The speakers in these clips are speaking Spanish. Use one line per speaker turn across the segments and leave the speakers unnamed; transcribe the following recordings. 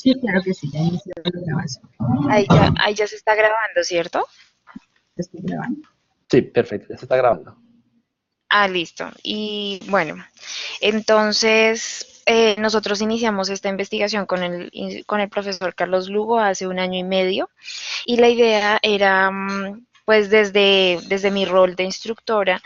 Sí, claro que sí, ya inició la grabación.
Ahí ya se está grabando, ¿cierto?
Te estoy grabando.
Sí, perfecto, ya se está grabando.
Ah, listo. Y bueno, entonces nosotros iniciamos esta investigación con el profesor Carlos Lugo hace un año y medio y la idea era, pues desde mi rol de instructora,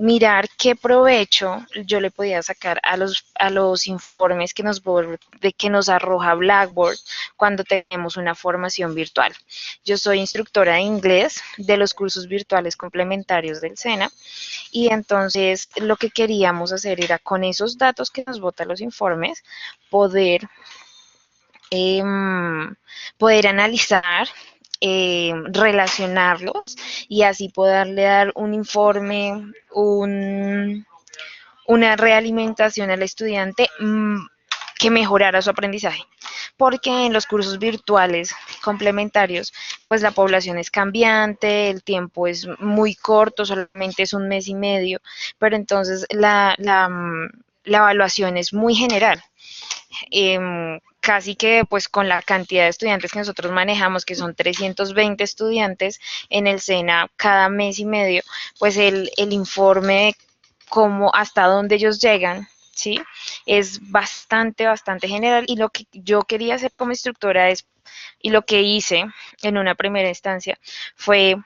mirar qué provecho yo le podía sacar a los informes que nos arroja Blackboard cuando tenemos una formación virtual. Yo soy instructora de inglés de los cursos virtuales complementarios del SENA y entonces lo que queríamos hacer era con esos datos que nos botan los informes poder poder analizar, relacionarlos y así poderle dar un informe, una realimentación al estudiante que mejorara su aprendizaje. Porque en los cursos virtuales complementarios, pues la población es cambiante, el tiempo es muy corto, solamente es un mes y medio, pero entonces la evaluación es muy general. Casi que pues con la cantidad de estudiantes que nosotros manejamos, que son 320 estudiantes en el SENA cada mes y medio, pues el informe de cómo hasta dónde ellos llegan, ¿sí? Es bastante general y lo que yo quería hacer como instructora es, y lo que hice en una primera instancia fue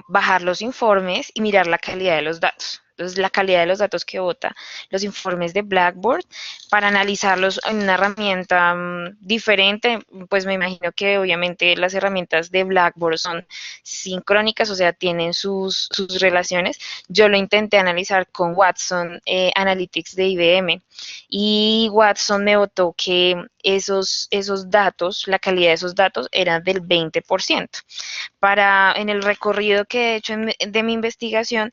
bajar los informes y mirar la calidad de los datos. Entonces, la calidad de los datos que bota los informes de Blackboard para analizarlos en una herramienta diferente, pues me imagino que obviamente las herramientas de Blackboard son sincrónicas, o sea, tienen sus relaciones. Yo lo intenté analizar con Watson Analytics de IBM y Watson me botó que esos datos, la calidad de esos datos era del 20% en el recorrido que he hecho de mi investigación,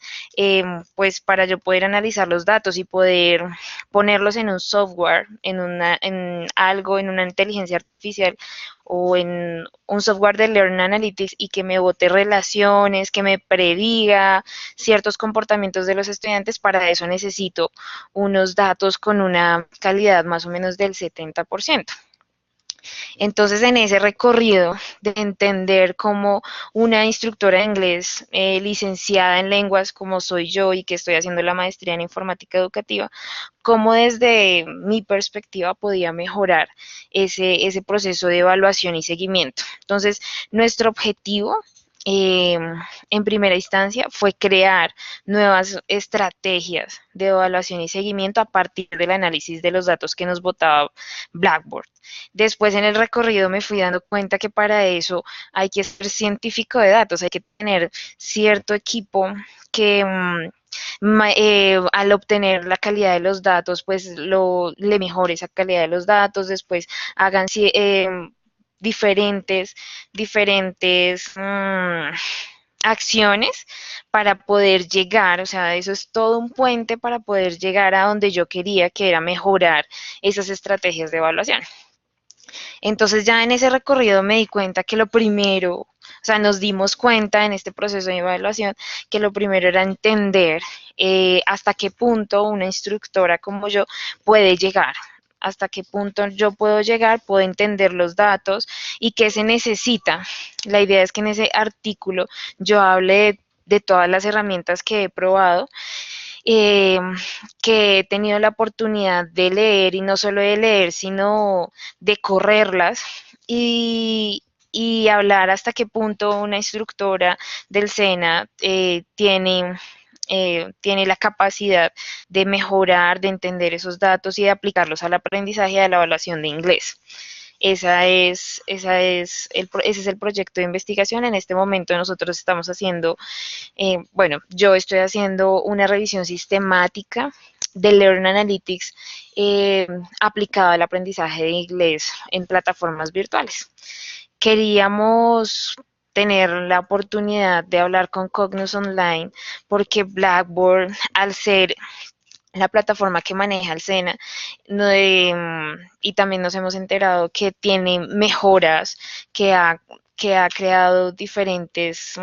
pues para yo poder analizar los datos y poder ponerlos en un software, en algo, en una inteligencia artificial o en un software de Learn Analytics y que me bote relaciones, que me prediga ciertos comportamientos de los estudiantes, para eso necesito unos datos con una calidad más o menos del 70%. Entonces, en ese recorrido de entender cómo una instructora de inglés licenciada en lenguas como soy yo y que estoy haciendo la maestría en informática educativa, cómo desde mi perspectiva podía mejorar ese proceso de evaluación y seguimiento. Entonces, nuestro objetivo eh, en primera instancia fue crear nuevas estrategias de evaluación y seguimiento a partir del análisis de los datos que nos botaba Blackboard. Después en el recorrido me fui dando cuenta que para eso hay que ser científico de datos, hay que tener cierto equipo que al obtener la calidad de los datos, pues le mejore esa calidad de los datos, después hagan diferentes, diferentes acciones para poder llegar, o sea, eso es todo un puente para poder llegar a donde yo quería, que era mejorar esas estrategias de evaluación. Entonces ya en ese recorrido me di cuenta que lo primero, o sea, nos dimos cuenta en este proceso de evaluación que lo primero era entender hasta qué punto una instructora como yo puede llegar, hasta qué punto yo puedo llegar, puedo entender los datos y qué se necesita. La idea es que en ese artículo yo hable de todas las herramientas que he probado, eh, que he tenido la oportunidad de leer y no solo de leer, sino de correrlas y hablar hasta qué punto una instructora del SENA tiene la capacidad de mejorar, de entender esos datos y de aplicarlos al aprendizaje y a la evaluación de inglés. Ese es el proyecto de investigación. En este momento nosotros estamos haciendo bueno, yo estoy haciendo una revisión sistemática de Learn Analytics aplicado al aprendizaje de inglés en plataformas virtuales. Queríamos tener la oportunidad de hablar con Cognos Online porque Blackboard, al ser la plataforma que maneja el SENA, no, y también nos hemos enterado que tiene mejoras, que ha, que ha creado diferentes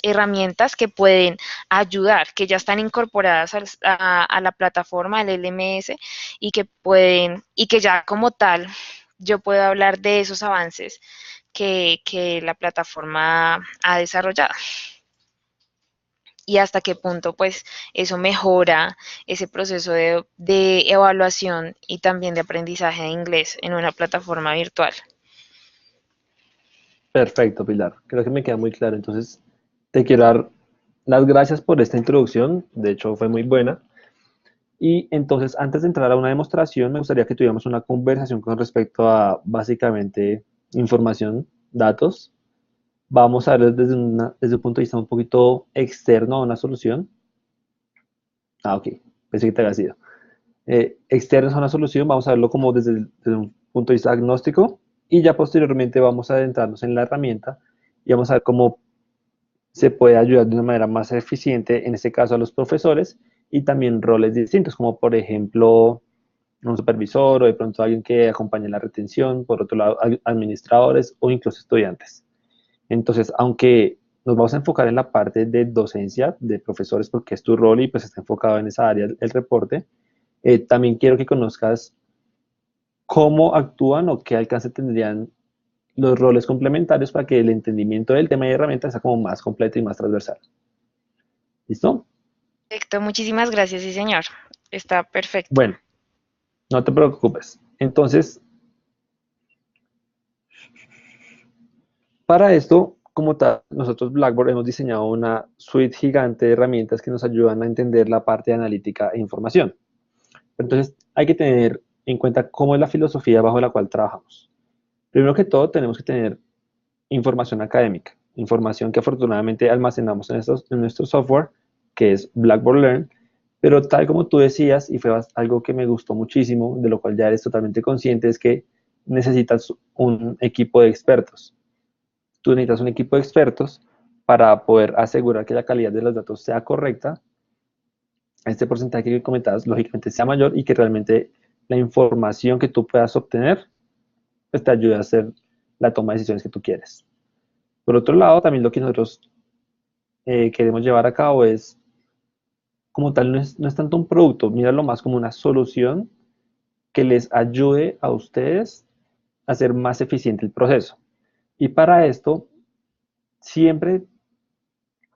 herramientas que pueden ayudar, que ya están incorporadas a la plataforma, al LMS, y que pueden, y que ya como tal yo puedo hablar de esos avances que la plataforma ha desarrollado y hasta qué punto pues eso mejora ese proceso de evaluación y también de aprendizaje de inglés en una plataforma virtual.
Perfecto, Pilar. Creo que me queda muy claro. Entonces, te quiero dar las gracias por esta introducción. De hecho, fue muy buena. Y entonces, antes de entrar a una demostración, me gustaría que tuviéramos una conversación con respecto a básicamente información, datos. Vamos a ver desde un punto de vista un poquito externo a una solución. Ah, ok. Pensé que te había sido. Externos a una solución, vamos a verlo como desde un punto de vista agnóstico y ya posteriormente vamos a adentrarnos en la herramienta y vamos a ver cómo se puede ayudar de una manera más eficiente, en este caso a los profesores y también roles distintos, como por ejemplo un supervisor o de pronto alguien que acompañe la retención, por otro lado administradores o incluso estudiantes. Entonces, aunque nos vamos a enfocar en la parte de docencia de profesores porque es tu rol y pues está enfocado en esa área el reporte, también quiero que conozcas cómo actúan o qué alcance tendrían los roles complementarios para que el entendimiento del tema y herramientas sea como más completo y más transversal. ¿Listo?
Perfecto, muchísimas gracias, sí señor. Está perfecto.
Bueno, no te preocupes. Entonces, para esto, como tal, nosotros Blackboard hemos diseñado una suite gigante de herramientas que nos ayudan a entender la parte de analítica e información. Entonces, hay que tener en cuenta cómo es la filosofía bajo la cual trabajamos. Primero que todo, tenemos que tener información académica, información que afortunadamente almacenamos en nuestro software, que es Blackboard Learn, pero tal como tú decías, y fue algo que me gustó muchísimo, de lo cual ya eres totalmente consciente, es que necesitas un equipo de expertos. Tú necesitas un equipo de expertos para poder asegurar que la calidad de los datos sea correcta, este porcentaje que comentabas, lógicamente, sea mayor y que realmente la información que tú puedas obtener pues, te ayude a hacer la toma de decisiones que tú quieres. Por otro lado, también lo que nosotros queremos llevar a cabo es, como tal, no es tanto un producto, míralo más como una solución que les ayude a ustedes a hacer más eficiente el proceso. Y para esto, siempre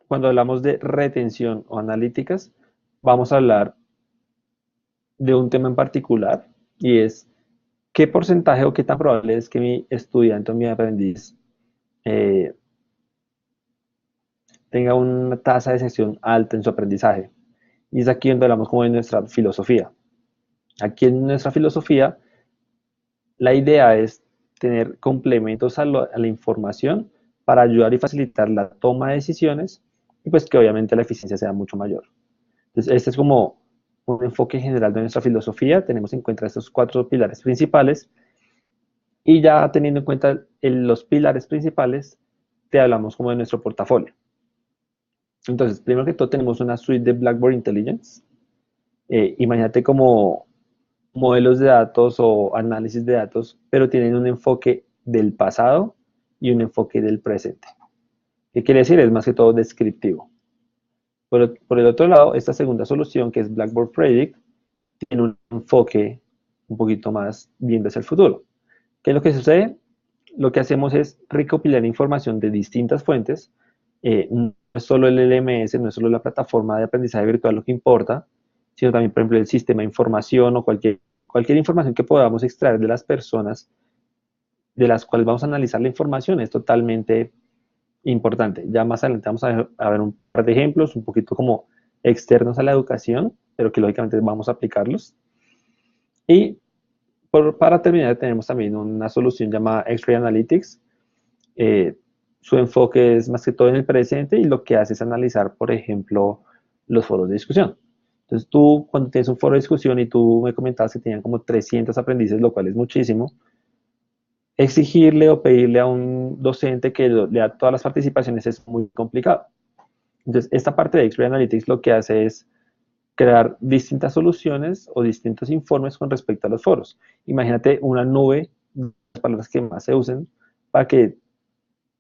cuando hablamos de retención o analíticas, vamos a hablar de un tema en particular y es qué porcentaje o qué tan probable es que mi estudiante o mi aprendiz eh, tenga una tasa de sección alta en su aprendizaje. Y es aquí donde hablamos como de nuestra filosofía. Aquí en nuestra filosofía, la idea es tener complementos a la información para ayudar y facilitar la toma de decisiones y pues que obviamente la eficiencia sea mucho mayor. Entonces, este es como un enfoque general de nuestra filosofía. Tenemos en cuenta estos cuatro pilares principales y ya teniendo en cuenta los pilares principales, te hablamos como de nuestro portafolio. Entonces, primero que todo tenemos una suite de Blackboard Intelligence. Imagínate como modelos de datos o análisis de datos, pero tienen un enfoque del pasado y un enfoque del presente. ¿Qué quiere decir? Es más que todo descriptivo. Por el otro lado, esta segunda solución, que es Blackboard Predict, tiene un enfoque un poquito más viendo hacia el futuro. ¿Qué es lo que sucede? Lo que hacemos es recopilar información de distintas fuentes. No es solo el LMS, no es solo la plataforma de aprendizaje virtual lo que importa, sino también, por ejemplo, el sistema de información o cualquier información que podamos extraer de las personas de las cuales vamos a analizar la información es totalmente importante. Ya más adelante vamos a ver un par de ejemplos, un poquito como externos a la educación, pero que lógicamente vamos a aplicarlos. Y para terminar, tenemos también una solución llamada X-Ray Analytics. Eh, Su enfoque es más que todo en el presente y lo que hace es analizar, por ejemplo, los foros de discusión. Entonces tú, cuando tienes un foro de discusión y tú me comentabas que tenían como 300 aprendices, lo cual es muchísimo, exigirle o pedirle a un docente que lea todas las participaciones es muy complicado. Entonces, esta parte de X-Ray Analytics lo que hace es crear distintas soluciones o distintos informes con respecto a los foros. Imagínate una nube, las palabras que más se usen, para que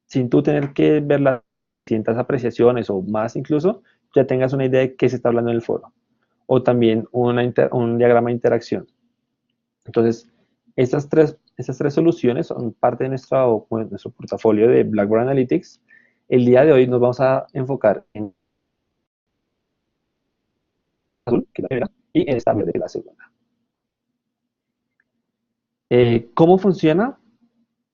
sin tú tener que ver las distintas apreciaciones o más incluso, ya tengas una idea de qué se está hablando en el foro. O también un diagrama de interacción. Entonces, estas tres estas tres soluciones son parte de nuestro portafolio de Blackboard Analytics. El día de hoy nos vamos a enfocar en azul, que es la primera, y en esta verde, que es la segunda. ¿Cómo funciona?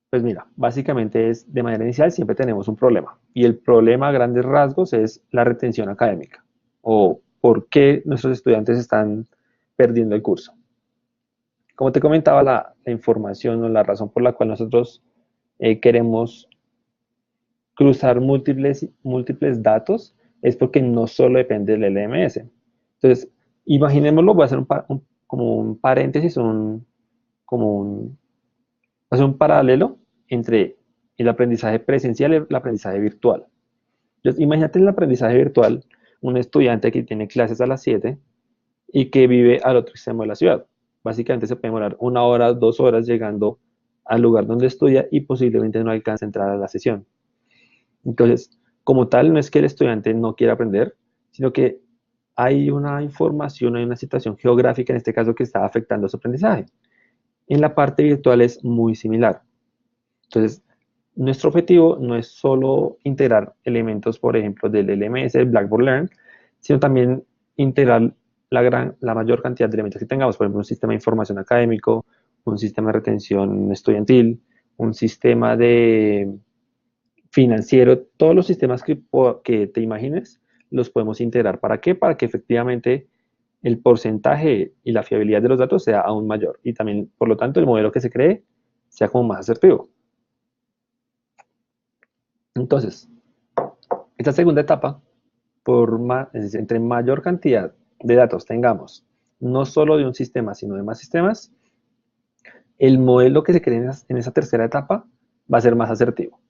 Pues mira, básicamente es de manera inicial siempre tenemos un problema y el problema a grandes rasgos es la retención académica o por qué nuestros estudiantes están perdiendo el curso. Como te comentaba, la información o la razón por la cual nosotros queremos cruzar múltiples datos es porque no solo depende del LMS. Entonces, imaginémoslo, voy a hacer como un paréntesis, voy a hacer un paralelo entre el aprendizaje presencial y el aprendizaje virtual. Entonces, imagínate en el aprendizaje virtual un estudiante que tiene clases a las 7 y que vive al otro extremo de la ciudad. Básicamente se puede demorar 1 hora, 2 horas llegando al lugar donde estudia y posiblemente no alcance a entrar a la sesión. Entonces, como tal, no es que el estudiante no quiera aprender, sino que hay una información, hay una situación geográfica en este caso que está afectando su aprendizaje. En la parte virtual es muy similar. Entonces, nuestro objetivo no es solo integrar elementos, por ejemplo, del LMS, el Blackboard Learn, sino también integrar la mayor cantidad de elementos que tengamos, por ejemplo, un sistema de información académico, un sistema de retención estudiantil, un sistema de financiero, todos los sistemas que te imagines, los podemos integrar. ¿Para qué? Para que efectivamente el porcentaje y la fiabilidad de los datos sea aún mayor y también, por lo tanto, el modelo que se cree sea como más asertivo. Entonces, esta segunda etapa, es decir, entre mayor cantidad de datos tengamos, no solo de un sistema, sino de más sistemas, el modelo que se cree en esa tercera etapa va a ser más asertivo.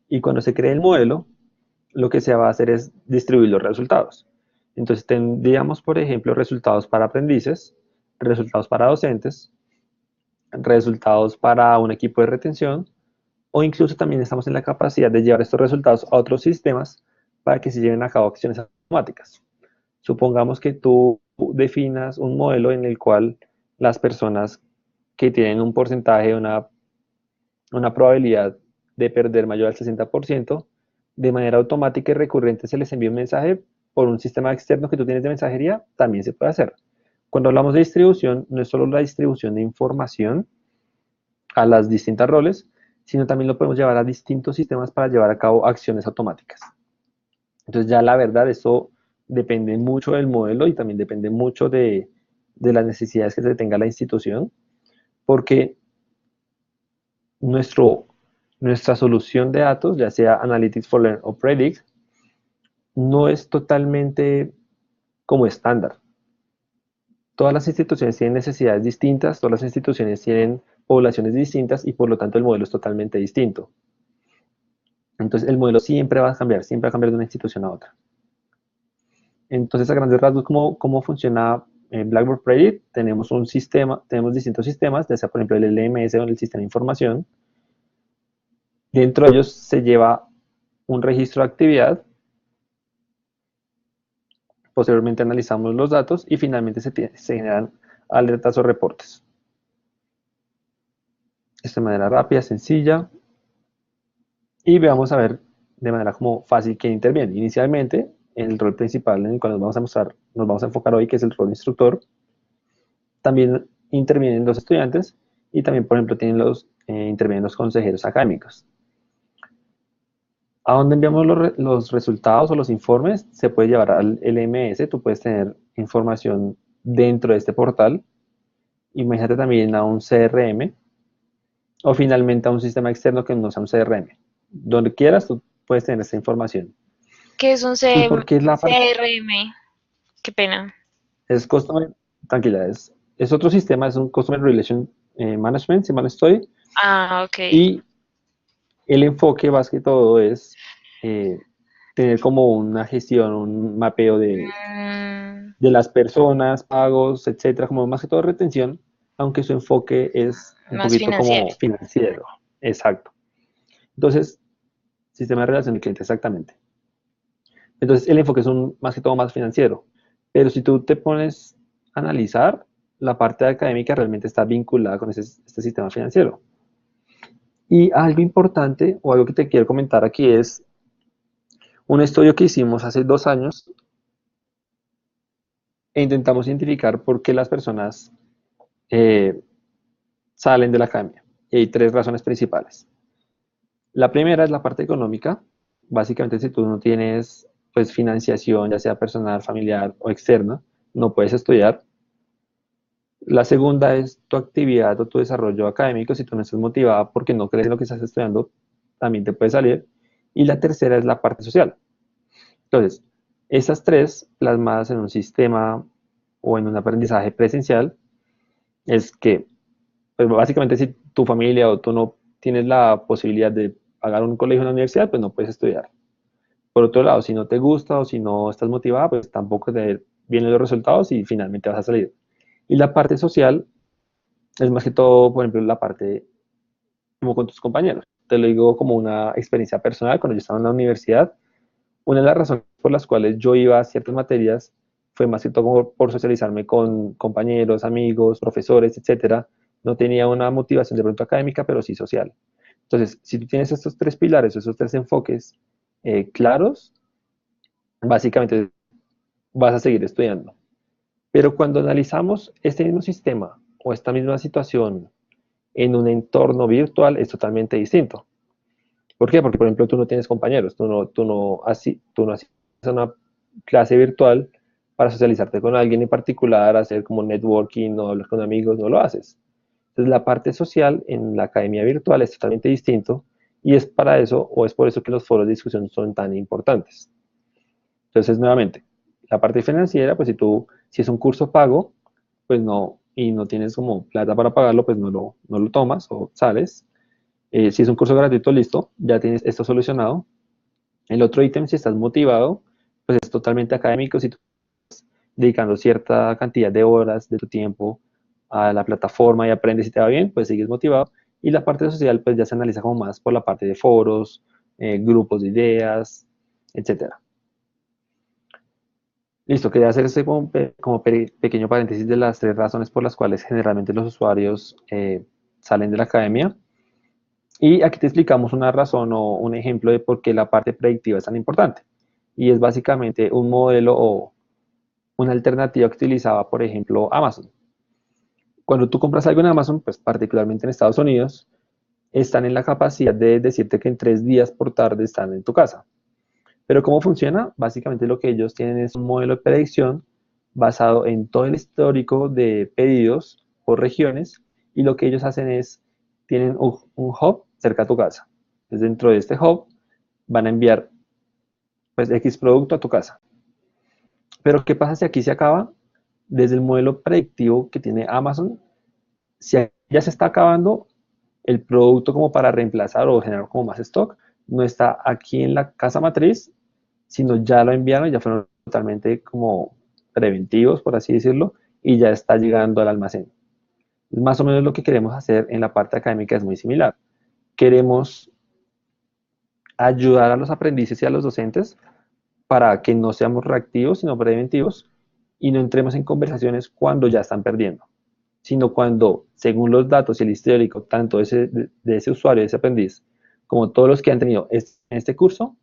Y cuando se cree el modelo, lo que se va a hacer es distribuir los resultados. Entonces tendríamos, por ejemplo, resultados para aprendices, resultados para docentes, resultados para un equipo de retención, o incluso también estamos en la capacidad de llevar estos resultados a otros sistemas para que se lleven a cabo acciones automáticas. Supongamos que tú definas un modelo en el cual las personas que tienen un porcentaje, una probabilidad de perder mayor al 60%, de manera automática y recurrente se les envía un mensaje por un sistema externo que tú tienes de mensajería, también se puede hacer. Cuando hablamos de distribución, no es solo la distribución de información a las distintas roles, sino también lo podemos llevar a distintos sistemas para llevar a cabo acciones automáticas. Entonces ya la verdad, eso depende mucho del modelo y también depende mucho de las necesidades que se tenga la institución, porque nuestra solución de datos, ya sea Analytics for Learn o Predict, no es totalmente como estándar. Todas las instituciones tienen necesidades distintas, todas las instituciones tienen poblaciones distintas y por lo tanto el modelo es totalmente distinto. Entonces el modelo siempre va a cambiar de una institución a otra. Entonces a grandes rasgos, ¿cómo funciona Blackboard Predict? Tenemos distintos sistemas, ya sea por ejemplo el LMS o el sistema de información. Dentro de ellos se lleva un registro de actividad. Posteriormente analizamos los datos y finalmente se generan alertas o reportes. Esto de manera rápida, sencilla. Y vamos a ver de manera como fácil quién interviene. Inicialmente, el rol principal en el cual nos vamos a enfocar hoy, que es el rol instructor, también intervienen los estudiantes y también, por ejemplo, intervienen los consejeros académicos. ¿A dónde enviamos los resultados o los informes? Se puede llevar al LMS, tú puedes tener información dentro de este portal. Imagínate también a un CRM o finalmente a un sistema externo que no sea un CRM. Donde quieras, tú puedes tener esta información.
¿Qué es un
¿Y por qué es la parte?
CRM? Qué pena.
Es tranquila, es otro sistema, es un Customer Relation Management, si mal no estoy.
Ah, ok.
Y el enfoque más que todo es tener como una gestión, un mapeo de
Mm,
las personas, pagos, etcétera, como más que todo retención, aunque su enfoque es un
más
poquito
financiero.
como financiero. Exacto. Entonces, sistema de relación del cliente, exactamente. Entonces, el enfoque es más que todo más financiero. Pero si tú te pones a analizar, la parte académica realmente está vinculada con este sistema financiero. Y algo importante o algo que te quiero comentar aquí es un estudio que hicimos hace 2 años e intentamos identificar por qué las personas eh, salen de la academia. Y hay 3 razones principales. La primera es la parte económica. Básicamente, si tú no tienes pues financiación, ya sea personal, familiar o externa, no puedes estudiar. La segunda es tu actividad o tu desarrollo académico. Si tú no estás motivada porque no crees en lo que estás estudiando, también te puede salir. Y la tercera es la parte social. Entonces, esas tres plasmadas en un sistema o en un aprendizaje presencial es que, pues básicamente si tu familia o tú no tienes la posibilidad de pagar un colegio o una universidad, pues no puedes estudiar. Por otro lado, si no te gusta o si no estás motivada, pues tampoco te vienen los resultados y finalmente vas a salir. Y la parte social es más que todo, por ejemplo, la parte como con tus compañeros. Te lo digo como una experiencia personal. Cuando yo estaba en la universidad, una de las razones por las cuales yo iba a ciertas materias fue más que todo por socializarme con compañeros, amigos, profesores, etcétera. No tenía una motivación de pronto académica, pero sí social. Entonces, si tú tienes estos 3 pilares, esos 3 enfoques claros, básicamente vas a seguir estudiando. Pero cuando analizamos este mismo sistema o esta misma situación en un entorno virtual, es totalmente distinto. ¿Por qué? Porque, por ejemplo, tú no tienes compañeros, tú no asistes a una clase virtual para socializarte con alguien en particular, hacer como networking o hablar con amigos, no lo haces. Entonces, la parte social en la academia virtual es totalmente distinto y es para eso, o es por eso que los foros de discusión son tan importantes. Entonces, nuevamente, la parte financiera, pues si es un curso pago, pues no, y no tienes como plata para pagarlo, pues no lo tomas o sales. Si es un curso gratuito, listo, ya tienes esto solucionado. El otro ítem, si estás motivado, pues es totalmente académico. Si tú estás dedicando cierta cantidad de horas de tu tiempo a la plataforma y aprendes y te va bien, pues sigues motivado. Y la parte social, pues ya se analiza como más por la parte de foros, grupos de ideas, etcétera. Listo, quería hacer este pequeño paréntesis de las 3 razones por las cuales generalmente los usuarios salen de la academia. Y aquí te explicamos una razón o un ejemplo de por qué la parte predictiva es tan importante. Y es básicamente un modelo o una alternativa que utilizaba, por ejemplo, Amazon. Cuando tú compras algo en Amazon, pues particularmente en Estados Unidos, están en la capacidad de decirte que en 3 días por tarde están en tu casa. Pero ¿cómo funciona? Básicamente lo que ellos tienen es un modelo de predicción basado en todo el histórico de pedidos por regiones y lo que ellos hacen es, tienen un hub cerca a tu casa. Entonces dentro de este hub van a enviar pues X producto a tu casa. Pero ¿qué pasa si aquí se acaba? Desde el modelo predictivo que tiene Amazon, si ya se está acabando, el producto como para reemplazar o generar como más stock, no está aquí en la casa matriz, sino ya lo enviaron, ya fueron totalmente como preventivos, por así decirlo, y ya está llegando al almacén. Más o menos lo que queremos hacer en la parte académica es muy similar. Queremos ayudar a los aprendices y a los docentes para que no seamos reactivos, sino preventivos, y no entremos en conversaciones cuando ya están perdiendo, sino cuando, según los datos y el histórico, tanto de ese usuario, de ese aprendiz, como todos los que han tenido en este curso,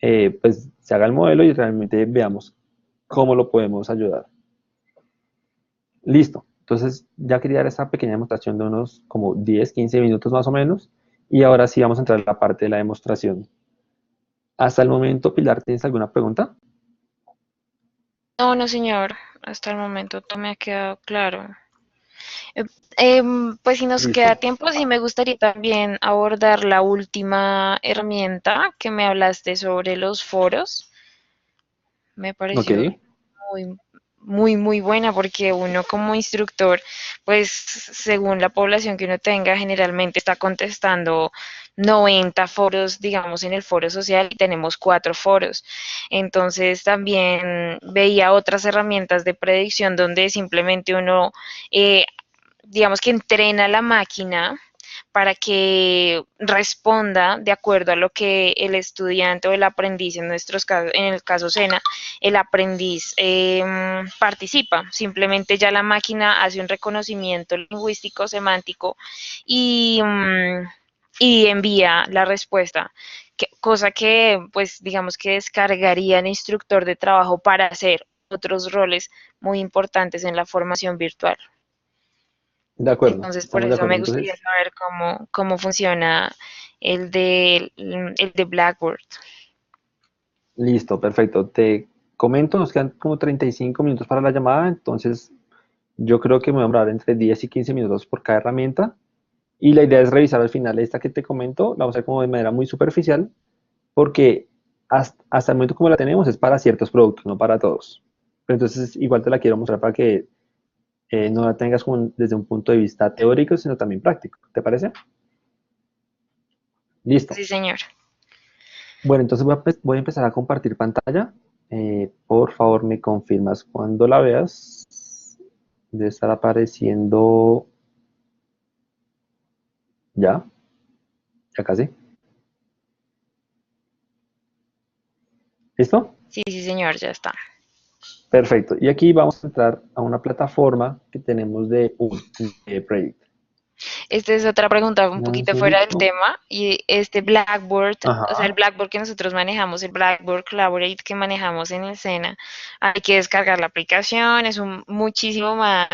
pues se haga el modelo y realmente veamos cómo lo podemos ayudar. Listo. Entonces ya quería dar esta pequeña demostración de unos como 10, 15 minutos más o menos. Y ahora sí vamos a entrar en la parte de la demostración. Hasta el momento, Pilar, ¿tienes alguna pregunta?
No, no, señor. Hasta el momento todo me ha quedado claro. Eh, pues si nos queda
Listo.
tiempo, sí me gustaría también abordar la última herramienta que me hablaste sobre los foros. Me
Ok.
pareció muy, muy buena porque uno como instructor, pues según la población que uno tenga, generalmente está contestando 90 foros, digamos, en el foro social y tenemos 4 foros. Entonces también veía otras herramientas de predicción donde simplemente uno, digamos que entrena la máquina para que responda de acuerdo a lo que el estudiante o el aprendiz, en nuestros casos, en el caso SENA, el aprendiz participa. Simplemente ya la máquina hace un reconocimiento lingüístico, semántico y envía la respuesta. Cosa que, pues, digamos que descargaría el instructor de trabajo para hacer otros roles muy importantes en la formación virtual.
De acuerdo,
Entonces, por
estamos de
eso
acuerdo.
me gustaría
Entonces,
saber cómo funciona el de Blackboard.
listo, perfecto. Te comento, nos quedan como 35 minutos para la llamada, entonces yo creo que me voy a demorar entre 10 y 15 minutos por cada herramienta. Y la idea es revisar al final esta que te comento, la vamos a hacer como de manera muy superficial, porque hasta el momento como la tenemos es para ciertos productos, no para todos. Pero entonces igual te la quiero mostrar para que no la tengas como desde un punto de vista teórico, sino también práctico. ¿Te parece? Listo.
Sí, señor.
Bueno, entonces voy a empezar a compartir pantalla. Por favor, me confirmas cuando la veas. Debe estar apareciendo ya, ya casi. ¿Listo?
Sí, sí, señor, ya está.
Perfecto. Y aquí vamos a entrar a una plataforma que tenemos de Predict.
Esta es otra pregunta un
Dame un
poquito fuera del
segundito.
tema. Y este Blackboard, o sea, el
Ajá.
Blackboard que nosotros manejamos, el Blackboard Collaborate que manejamos en el SENA, hay que descargar la aplicación, es muchísimo más,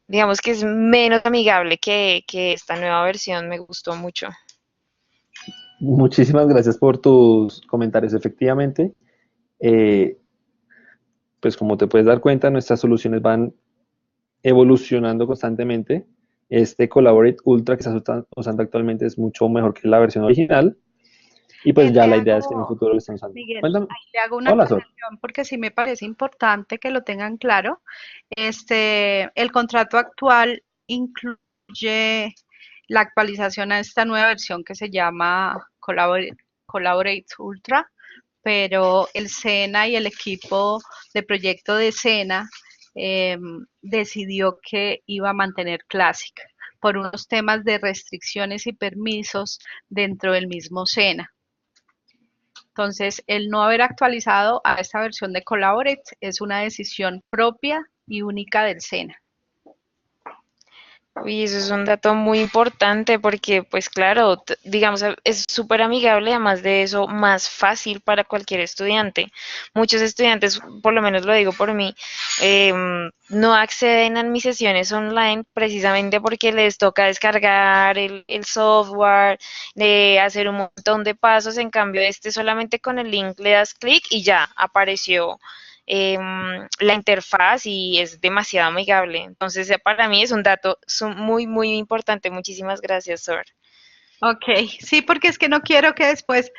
digamos que es menos amigable que esta nueva versión, me gustó mucho.
Muchísimas gracias por tus comentarios. Efectivamente, eh, pues como te puedes dar cuenta, nuestras soluciones van evolucionando constantemente. Este Collaborate Ultra que estás usando actualmente es mucho mejor que la versión original. Y pues ya
Le
la idea es que en un
hago,
futuro lo estemos usando.
Miguel,
Cuéntame.
ahí le hago una
Hola, Sol.
aclaración porque sí me parece importante que lo tengan claro. El contrato actual incluye la actualización a esta nueva versión que se llama Collaborate Ultra, pero el SENA y el equipo de proyecto de SENA decidió que iba a mantener Classic por unos temas de restricciones y permisos dentro del mismo SENA. Entonces, el no haber actualizado a esta versión de Collaborate es una decisión propia y única del SENA.
Uy, eso es un dato muy importante porque, pues claro, digamos, es súper amigable, además de eso, más fácil para cualquier estudiante. Muchos estudiantes, por lo menos lo digo por mí, no acceden a mis sesiones online precisamente porque les toca descargar el software, de hacer un montón de pasos. En cambio, este solamente con el link le das clic y ya apareció la interfaz y es demasiado amigable. Entonces, para mí es un dato muy, muy importante. Muchísimas gracias, Sor.
Ok, sí, porque es que no quiero que después,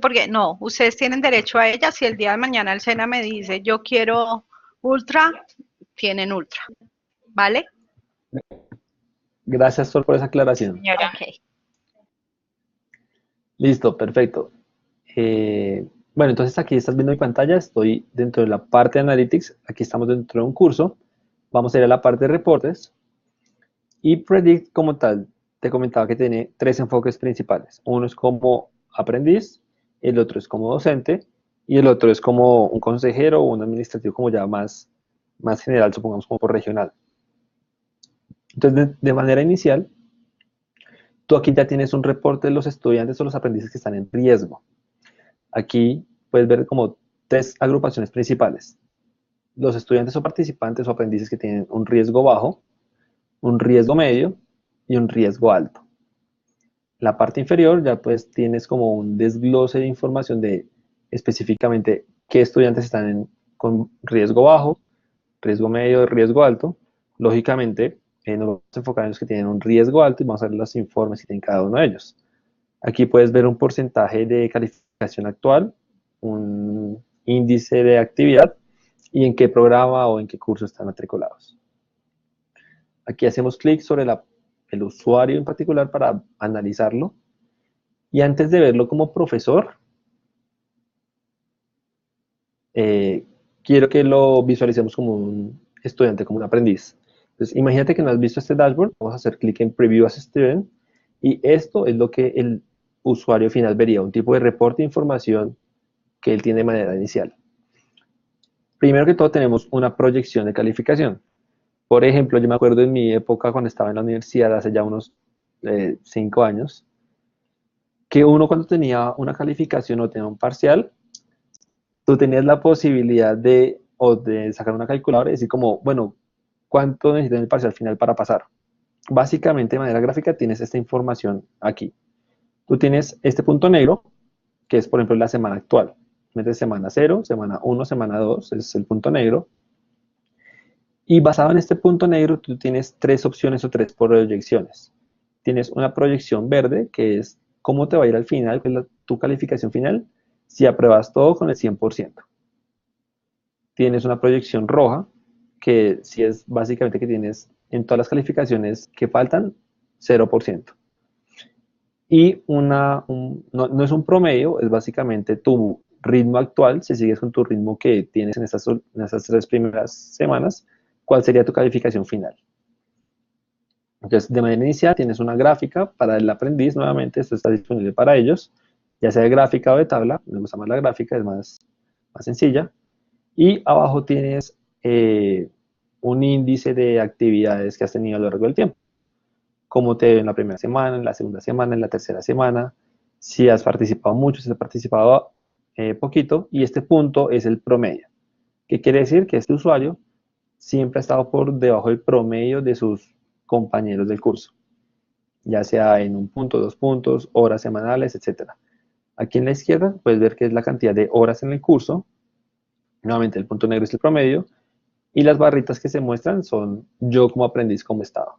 porque no, ustedes tienen derecho a ella. Si el día de mañana el SENA me dice, yo quiero ultra, tienen ultra, ¿vale?
Gracias, Sol, por esa
Sí,
aclaración.
señora.
Ok.
Listo, perfecto. Bueno, entonces aquí estás viendo mi pantalla, estoy dentro de la parte de Analytics, aquí estamos dentro de un curso, vamos a ir a la parte de reportes y Predict como tal, te comentaba que tiene tres enfoques principales. Uno es como aprendiz, el otro es como docente y el otro es como un consejero o un administrativo como ya más general, supongamos como por regional. Entonces, de manera inicial, tú aquí ya tienes un reporte de los estudiantes o los aprendices que están en riesgo. Aquí puedes ver como tres agrupaciones principales. Los estudiantes o participantes o aprendices que tienen un riesgo bajo, un riesgo medio y un riesgo alto. La parte inferior ya pues tienes como un desglose de información de específicamente qué estudiantes están con riesgo bajo, riesgo medio y riesgo alto. Lógicamente, nos vamos a enfocar en los que tienen un riesgo alto y vamos a ver los informes que tienen cada uno de ellos. Aquí puedes ver un porcentaje de calificación actual, un índice de actividad y en qué programa o en qué curso están matriculados. Aquí hacemos clic sobre el usuario en particular para analizarlo. Y antes de verlo como profesor, quiero que lo visualicemos como un estudiante, como un aprendiz. Entonces, imagínate que no has visto este dashboard, vamos a hacer clic en Preview as Student, y esto es lo que el usuario final vería, un tipo de reporte de información que él tiene de manera inicial. Primero que todo tenemos una proyección de calificación. Por ejemplo, yo me acuerdo en mi época cuando estaba en la universidad, hace ya unos 5 años, que uno cuando tenía una calificación o tenía un parcial, tú tenías la posibilidad de sacar una calculadora y decir como, bueno, ¿cuánto necesitas en el parcial final para pasar? Básicamente, de manera gráfica, tienes esta información aquí. Tú tienes este punto negro, que es, por ejemplo, la semana actual. Metes semana 0, semana 1, semana 2, es el punto negro. Y basado en este punto negro, tú tienes 3 opciones o 3 proyecciones. Tienes una proyección verde, que es cómo te va a ir al final, que es tu calificación final, si apruebas todo con el 100%. Tienes una proyección roja, que si es básicamente que tienes en todas las calificaciones que faltan, 0%. Y no es un promedio, es básicamente tu ritmo actual, si sigues con tu ritmo que tienes en estas 3 primeras semanas, ¿cuál sería tu calificación final? Entonces, de manera inicial tienes una gráfica para el aprendiz, nuevamente, esto está disponible para ellos, ya sea de gráfica o de tabla, me gusta más la gráfica, es más sencilla. Y abajo tienes un índice de actividades que has tenido a lo largo del tiempo. Cómo te ves en la primera semana, en la segunda semana, en la tercera semana, si has participado mucho, si has participado poquito, y este punto es el promedio. ¿Qué quiere decir? Que este usuario siempre ha estado por debajo del promedio de sus compañeros del curso, ya sea en un punto, 2 puntos, horas semanales, etc. Aquí en la izquierda puedes ver que es la cantidad de horas en el curso. Nuevamente el punto negro es el promedio y las barritas que se muestran son yo como aprendiz como estaba.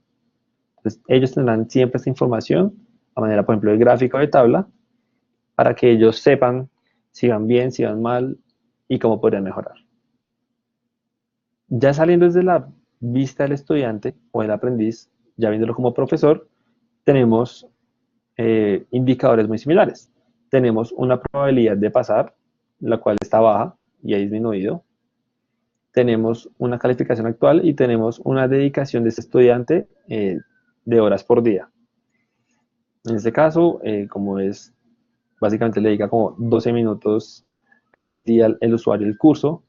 Entonces ellos tendrán siempre esta información a manera, por ejemplo, de gráfica o de tabla para que ellos sepan si van bien, si van mal y cómo podrían mejorar. Ya saliendo desde la vista del estudiante o del aprendiz, ya viéndolo como profesor, tenemos indicadores muy similares. Tenemos una probabilidad de pasar, la cual está baja y ha disminuido. Tenemos una calificación actual y tenemos una dedicación de este estudiante de horas por día. En este caso, como es, básicamente le dedica como 12 minutos día el usuario el curso.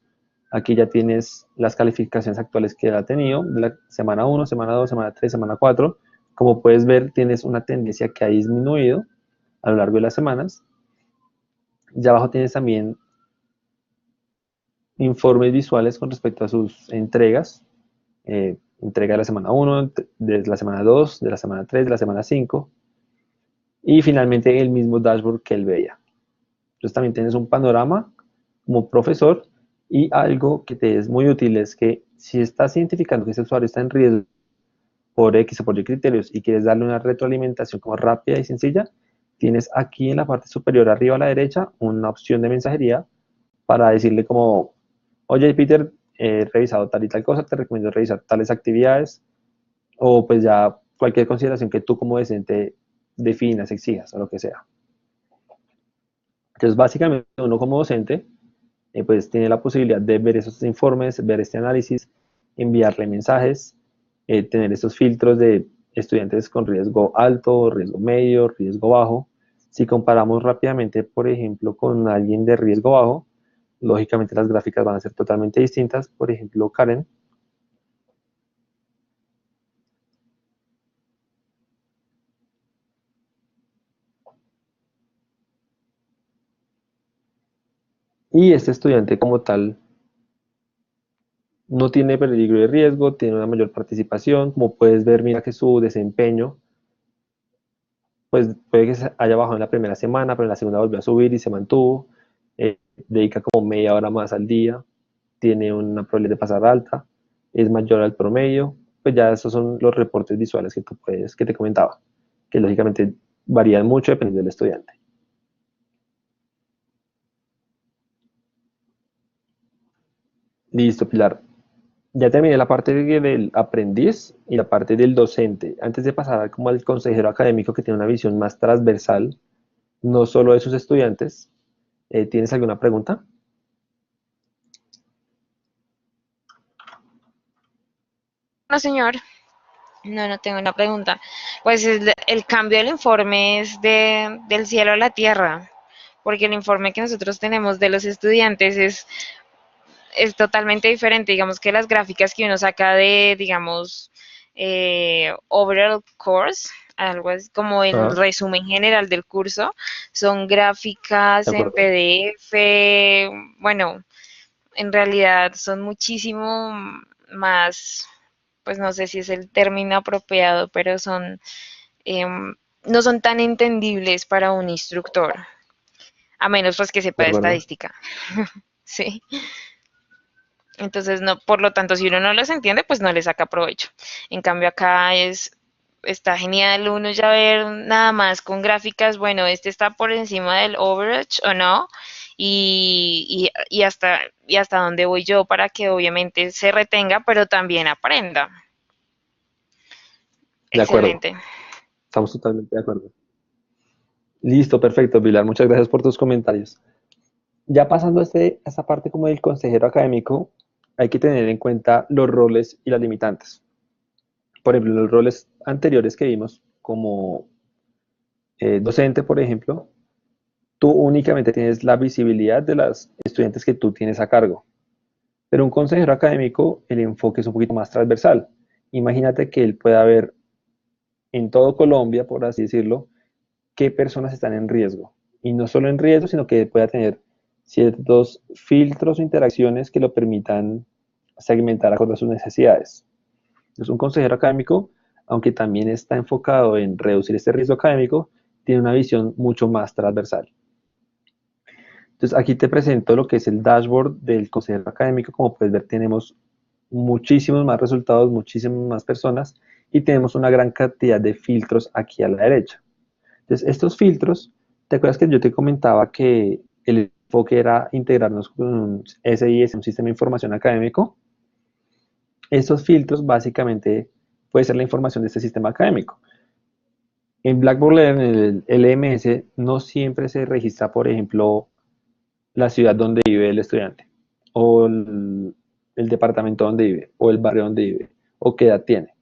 Aquí ya tienes las calificaciones actuales que ha tenido, de la semana 1, semana 2, semana 3, semana 4. Como puedes ver, tienes una tendencia que ha disminuido a lo largo de las semanas. Ya abajo tienes también informes visuales con respecto a sus entregas. Entrega de la semana 1, de la semana 2, de la semana 3, de la semana 5. Y finalmente el mismo dashboard que él veía. Entonces también tienes un panorama como profesor y algo que te es muy útil es que si estás identificando que ese usuario está en riesgo por X o por Y criterios y quieres darle una retroalimentación como rápida y sencilla, tienes aquí en la parte superior arriba a la derecha una opción de mensajería para decirle como, oye Peter, he revisado tal y tal cosa, te recomiendo revisar tales actividades o pues ya cualquier consideración que tú como docente definas, exijas o lo que sea. Entonces básicamente uno como docente pues tiene la posibilidad de ver esos informes, ver este análisis, enviarle mensajes, tener estos filtros de estudiantes con riesgo alto, riesgo medio, riesgo bajo. Si comparamos rápidamente, por ejemplo, con alguien de riesgo bajo, lógicamente las gráficas van a ser totalmente distintas. Por ejemplo, Karen. Y este estudiante como tal no tiene peligro de riesgo, tiene una mayor participación. Como puedes ver, mira que su desempeño pues puede que se haya bajado en la primera semana, pero en la segunda volvió a subir y se mantuvo. Dedica como media hora más al día, tiene una probabilidad de pasar alta, es mayor al promedio. Pues ya esos son los reportes visuales que tú puedes, que te comentaba, que lógicamente varían mucho dependiendo del estudiante. Listo, Pilar. Ya terminé la parte del aprendiz y la parte del docente. Antes de pasar como al consejero académico que tiene una visión más transversal, no solo de sus estudiantes, ¿tienes alguna pregunta?
No, señor. No, no tengo una pregunta. Pues el cambio del informe es del cielo a la tierra, porque el informe que nosotros tenemos de los estudiantes es totalmente diferente. Digamos que las gráficas que uno saca de, digamos, overall course, algo así como el
Ah,
resumen general del curso, son gráficas
de
en
acuerdo.
PDF. Bueno, en realidad son muchísimo más, pues no sé si es el término apropiado, pero no son tan entendibles para un instructor, a menos pues que sepa
De
de
acuerdo.
estadística. Sí. Entonces, no, por lo tanto, si uno no los entiende, pues no le saca provecho. En cambio, acá está genial uno ya ver nada más con gráficas, bueno, este está por encima del overage o no, y hasta dónde voy yo para que obviamente se retenga, pero también aprenda.
De acuerdo.
Excelente.
Estamos totalmente de acuerdo. Listo, perfecto, Pilar. Muchas gracias por tus comentarios. Ya pasando a esta parte como del consejero académico, hay que tener en cuenta los roles y las limitantes. Por ejemplo, los roles anteriores que vimos, como docente, por ejemplo, tú únicamente tienes la visibilidad de las estudiantes que tú tienes a cargo. Pero un consejero académico, el enfoque es un poquito más transversal. Imagínate que él pueda ver en todo Colombia, por así decirlo, qué personas están en riesgo. Y no solo en riesgo, sino que pueda tener ciertos filtros o interacciones que lo permitan segmentar acorde a sus necesidades. Entonces, un consejero académico, aunque también está enfocado en reducir este riesgo académico, tiene una visión mucho más transversal. Entonces, aquí te presento lo que es el dashboard del consejero académico. Como puedes ver, tenemos muchísimos más resultados, muchísimas más personas y tenemos una gran cantidad de filtros aquí a la derecha. Entonces, estos filtros, ¿te acuerdas que yo te comentaba que el enfoque era integrarnos con un SIS, un sistema de información académico? Estos filtros básicamente puede ser la información de este sistema académico. En Blackboard Learn, en el LMS, no siempre se registra, por ejemplo, la ciudad donde vive el estudiante, o el departamento donde vive, o el barrio donde vive, o qué edad tiene.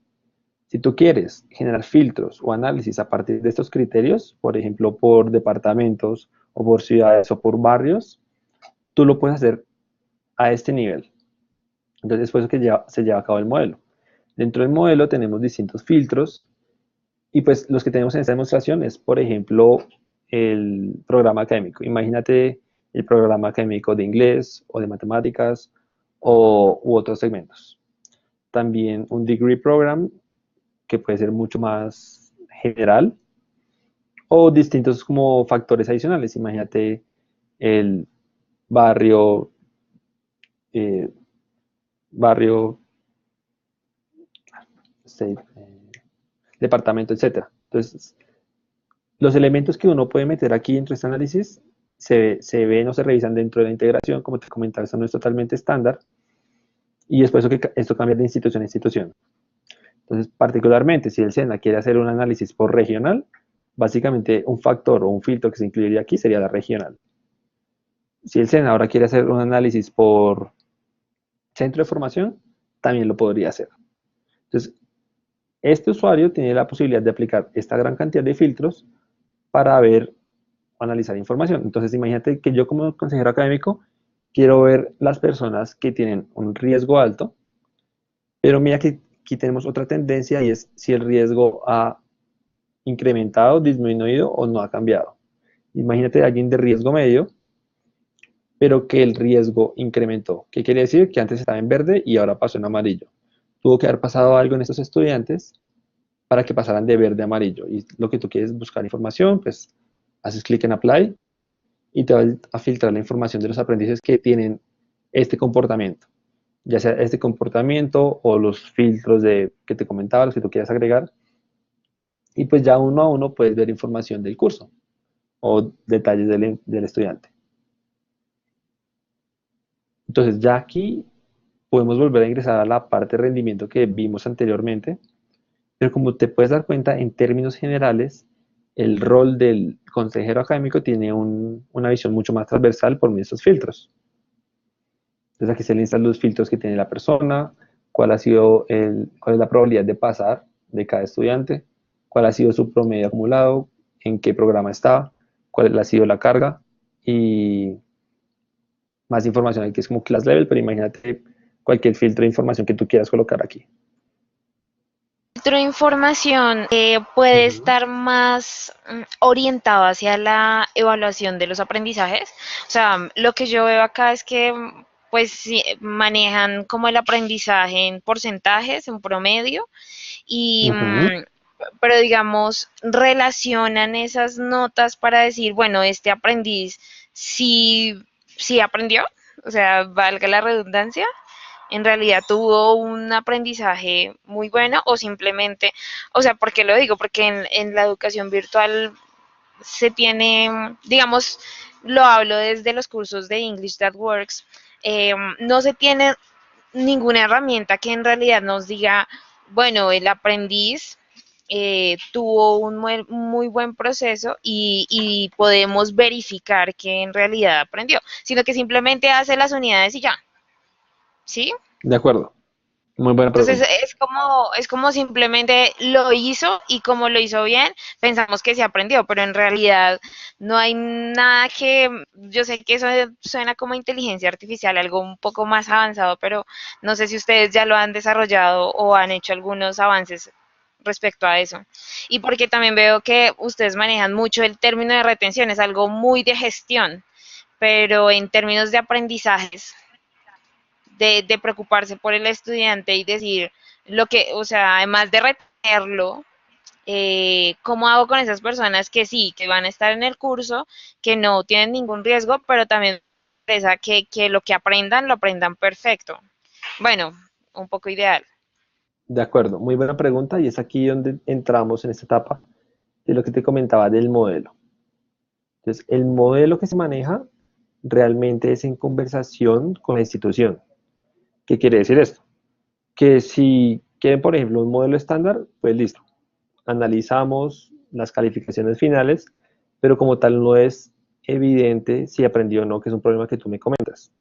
Si tú quieres generar filtros o análisis a partir de estos criterios, por ejemplo, por departamentos o por ciudades o por barrios, tú lo puedes hacer a este nivel. Entonces, es por eso que se lleva a cabo el modelo. Dentro del modelo tenemos distintos filtros y pues los que tenemos en esta demostración es, por ejemplo, el programa académico. Imagínate el programa académico de inglés o de matemáticas u otros segmentos. También un degree program que puede ser mucho más general o distintos como factores adicionales. Imagínate el barrio, eh, barrio, state, departamento, etcétera. Entonces, los elementos que uno puede meter aquí dentro de este análisis se ven o se revisan dentro de la integración. Como te comentaba, esto no es totalmente estándar y es por eso que esto cambia de institución a institución. Entonces, particularmente, si el SENA quiere hacer un análisis por regional, básicamente un factor o un filtro que se incluiría aquí sería la regional. Si el SENA ahora quiere hacer un análisis por centro de formación, también lo podría hacer. Entonces, este usuario tiene la posibilidad de aplicar esta gran cantidad de filtros para ver o analizar información. Entonces, imagínate que yo como consejero académico quiero ver las personas que tienen un riesgo alto, pero mira que aquí tenemos otra tendencia y es si el riesgo ha incrementado, disminuido o no ha cambiado. Imagínate a alguien de riesgo medio, pero que el riesgo incrementó. ¿Qué quiere decir? Que antes estaba en verde y ahora pasó en amarillo. Tuvo que haber pasado algo en estos estudiantes para que pasaran de verde a amarillo. Y lo que tú quieres es buscar información, pues haces clic en Apply y te va a filtrar la información de los aprendices que tienen este comportamiento. Ya sea este comportamiento o los filtros que te comentaba, los que tú quieras agregar. Y pues ya uno a uno puedes ver información del curso o detalles del estudiante. Entonces ya aquí podemos volver a ingresar a la parte de rendimiento que vimos anteriormente, pero como te puedes dar cuenta, en términos generales, el rol del consejero académico tiene una visión mucho más transversal por medio de estos filtros. Entonces aquí se listan los filtros que tiene la persona, cuál es la probabilidad de pasar de cada estudiante, cuál ha sido su promedio acumulado, en qué programa está, cuál ha sido la carga y más información aquí es como class level, pero imagínate cualquier filtro de información que tú quieras colocar aquí.
Filtro de información puede
Ujú,
estar más orientado hacia la evaluación de los aprendizajes. O sea, lo que yo veo acá es que pues sí, manejan como el aprendizaje en porcentajes, en promedio, y
ujú.
pero digamos, relacionan esas notas para decir, bueno, este aprendiz sí, sí aprendió, o sea, valga la redundancia, en realidad tuvo un aprendizaje muy bueno o simplemente, o sea, ¿por qué lo digo? Porque en la educación virtual se tiene, digamos, lo hablo desde los cursos de English That Works, no se tiene ninguna herramienta que en realidad nos diga, bueno, el aprendiz tuvo un muy buen proceso y podemos verificar que en realidad aprendió, sino que simplemente hace las unidades y ya, ¿sí?
De acuerdo, muy buena
Entonces
pregunta.
es como simplemente lo hizo y como lo hizo bien, pensamos que se aprendió, pero en realidad no hay nada que, yo sé que eso suena como inteligencia artificial, algo un poco más avanzado, pero no sé si ustedes ya lo han desarrollado o han hecho algunos avances respecto a eso. Y porque también veo que ustedes manejan mucho el término de retención, es algo muy de gestión, pero en términos de aprendizajes de preocuparse por el estudiante y decir lo que, o sea, además de retenerlo, ¿cómo hago con esas personas que sí, que van a estar en el curso, que no tienen ningún riesgo, pero también que lo que aprendan, lo aprendan perfecto? Bueno, un poco ideal.
De acuerdo, muy buena pregunta y es aquí donde entramos en esta etapa de lo que te comentaba del modelo. Entonces, el modelo que se maneja realmente es en conversación con la institución. ¿Qué quiere decir esto? Que si quieren, por ejemplo, un modelo estándar, pues listo, analizamos las calificaciones finales, pero como tal no es evidente si aprendió o no, que es un problema que tú me comentas.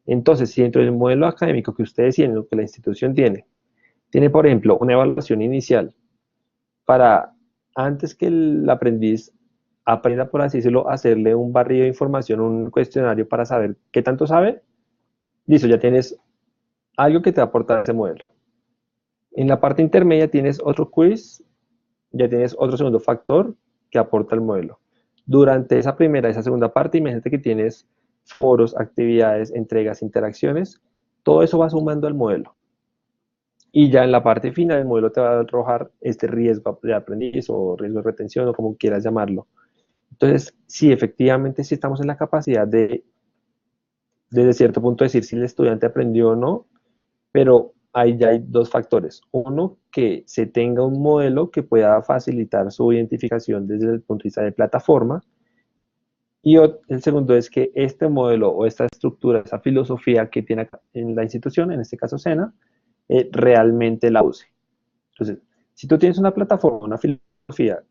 Entonces, si dentro del modelo académico que ustedes tienen, lo que la institución tiene, por ejemplo, una evaluación inicial para, antes que el aprendiz aprenda, por así decirlo, hacerle un barrido de información, un cuestionario para saber qué tanto sabe, listo, ya tienes algo que te va a aportar ese modelo. En la parte intermedia tienes otro quiz, ya tienes otro segundo factor que aporta el modelo. Durante esa primera y esa segunda parte, imagínate que tienes foros, actividades, entregas, interacciones, todo eso va sumando al modelo. Y ya en la parte final, el modelo te va a arrojar este riesgo de aprendiz o riesgo de retención o como quieras llamarlo. Entonces, sí, efectivamente, sí estamos en la capacidad de, desde cierto punto, decir si el estudiante aprendió o no, pero ahí ya hay dos factores. Uno, que se tenga un modelo que pueda facilitar su identificación desde el punto de vista de plataforma. Y el segundo es que este modelo o esta estructura, esa filosofía que tiene en la institución, en este caso SENA, realmente la use. Entonces, si tú tienes una plataforma, una filosofía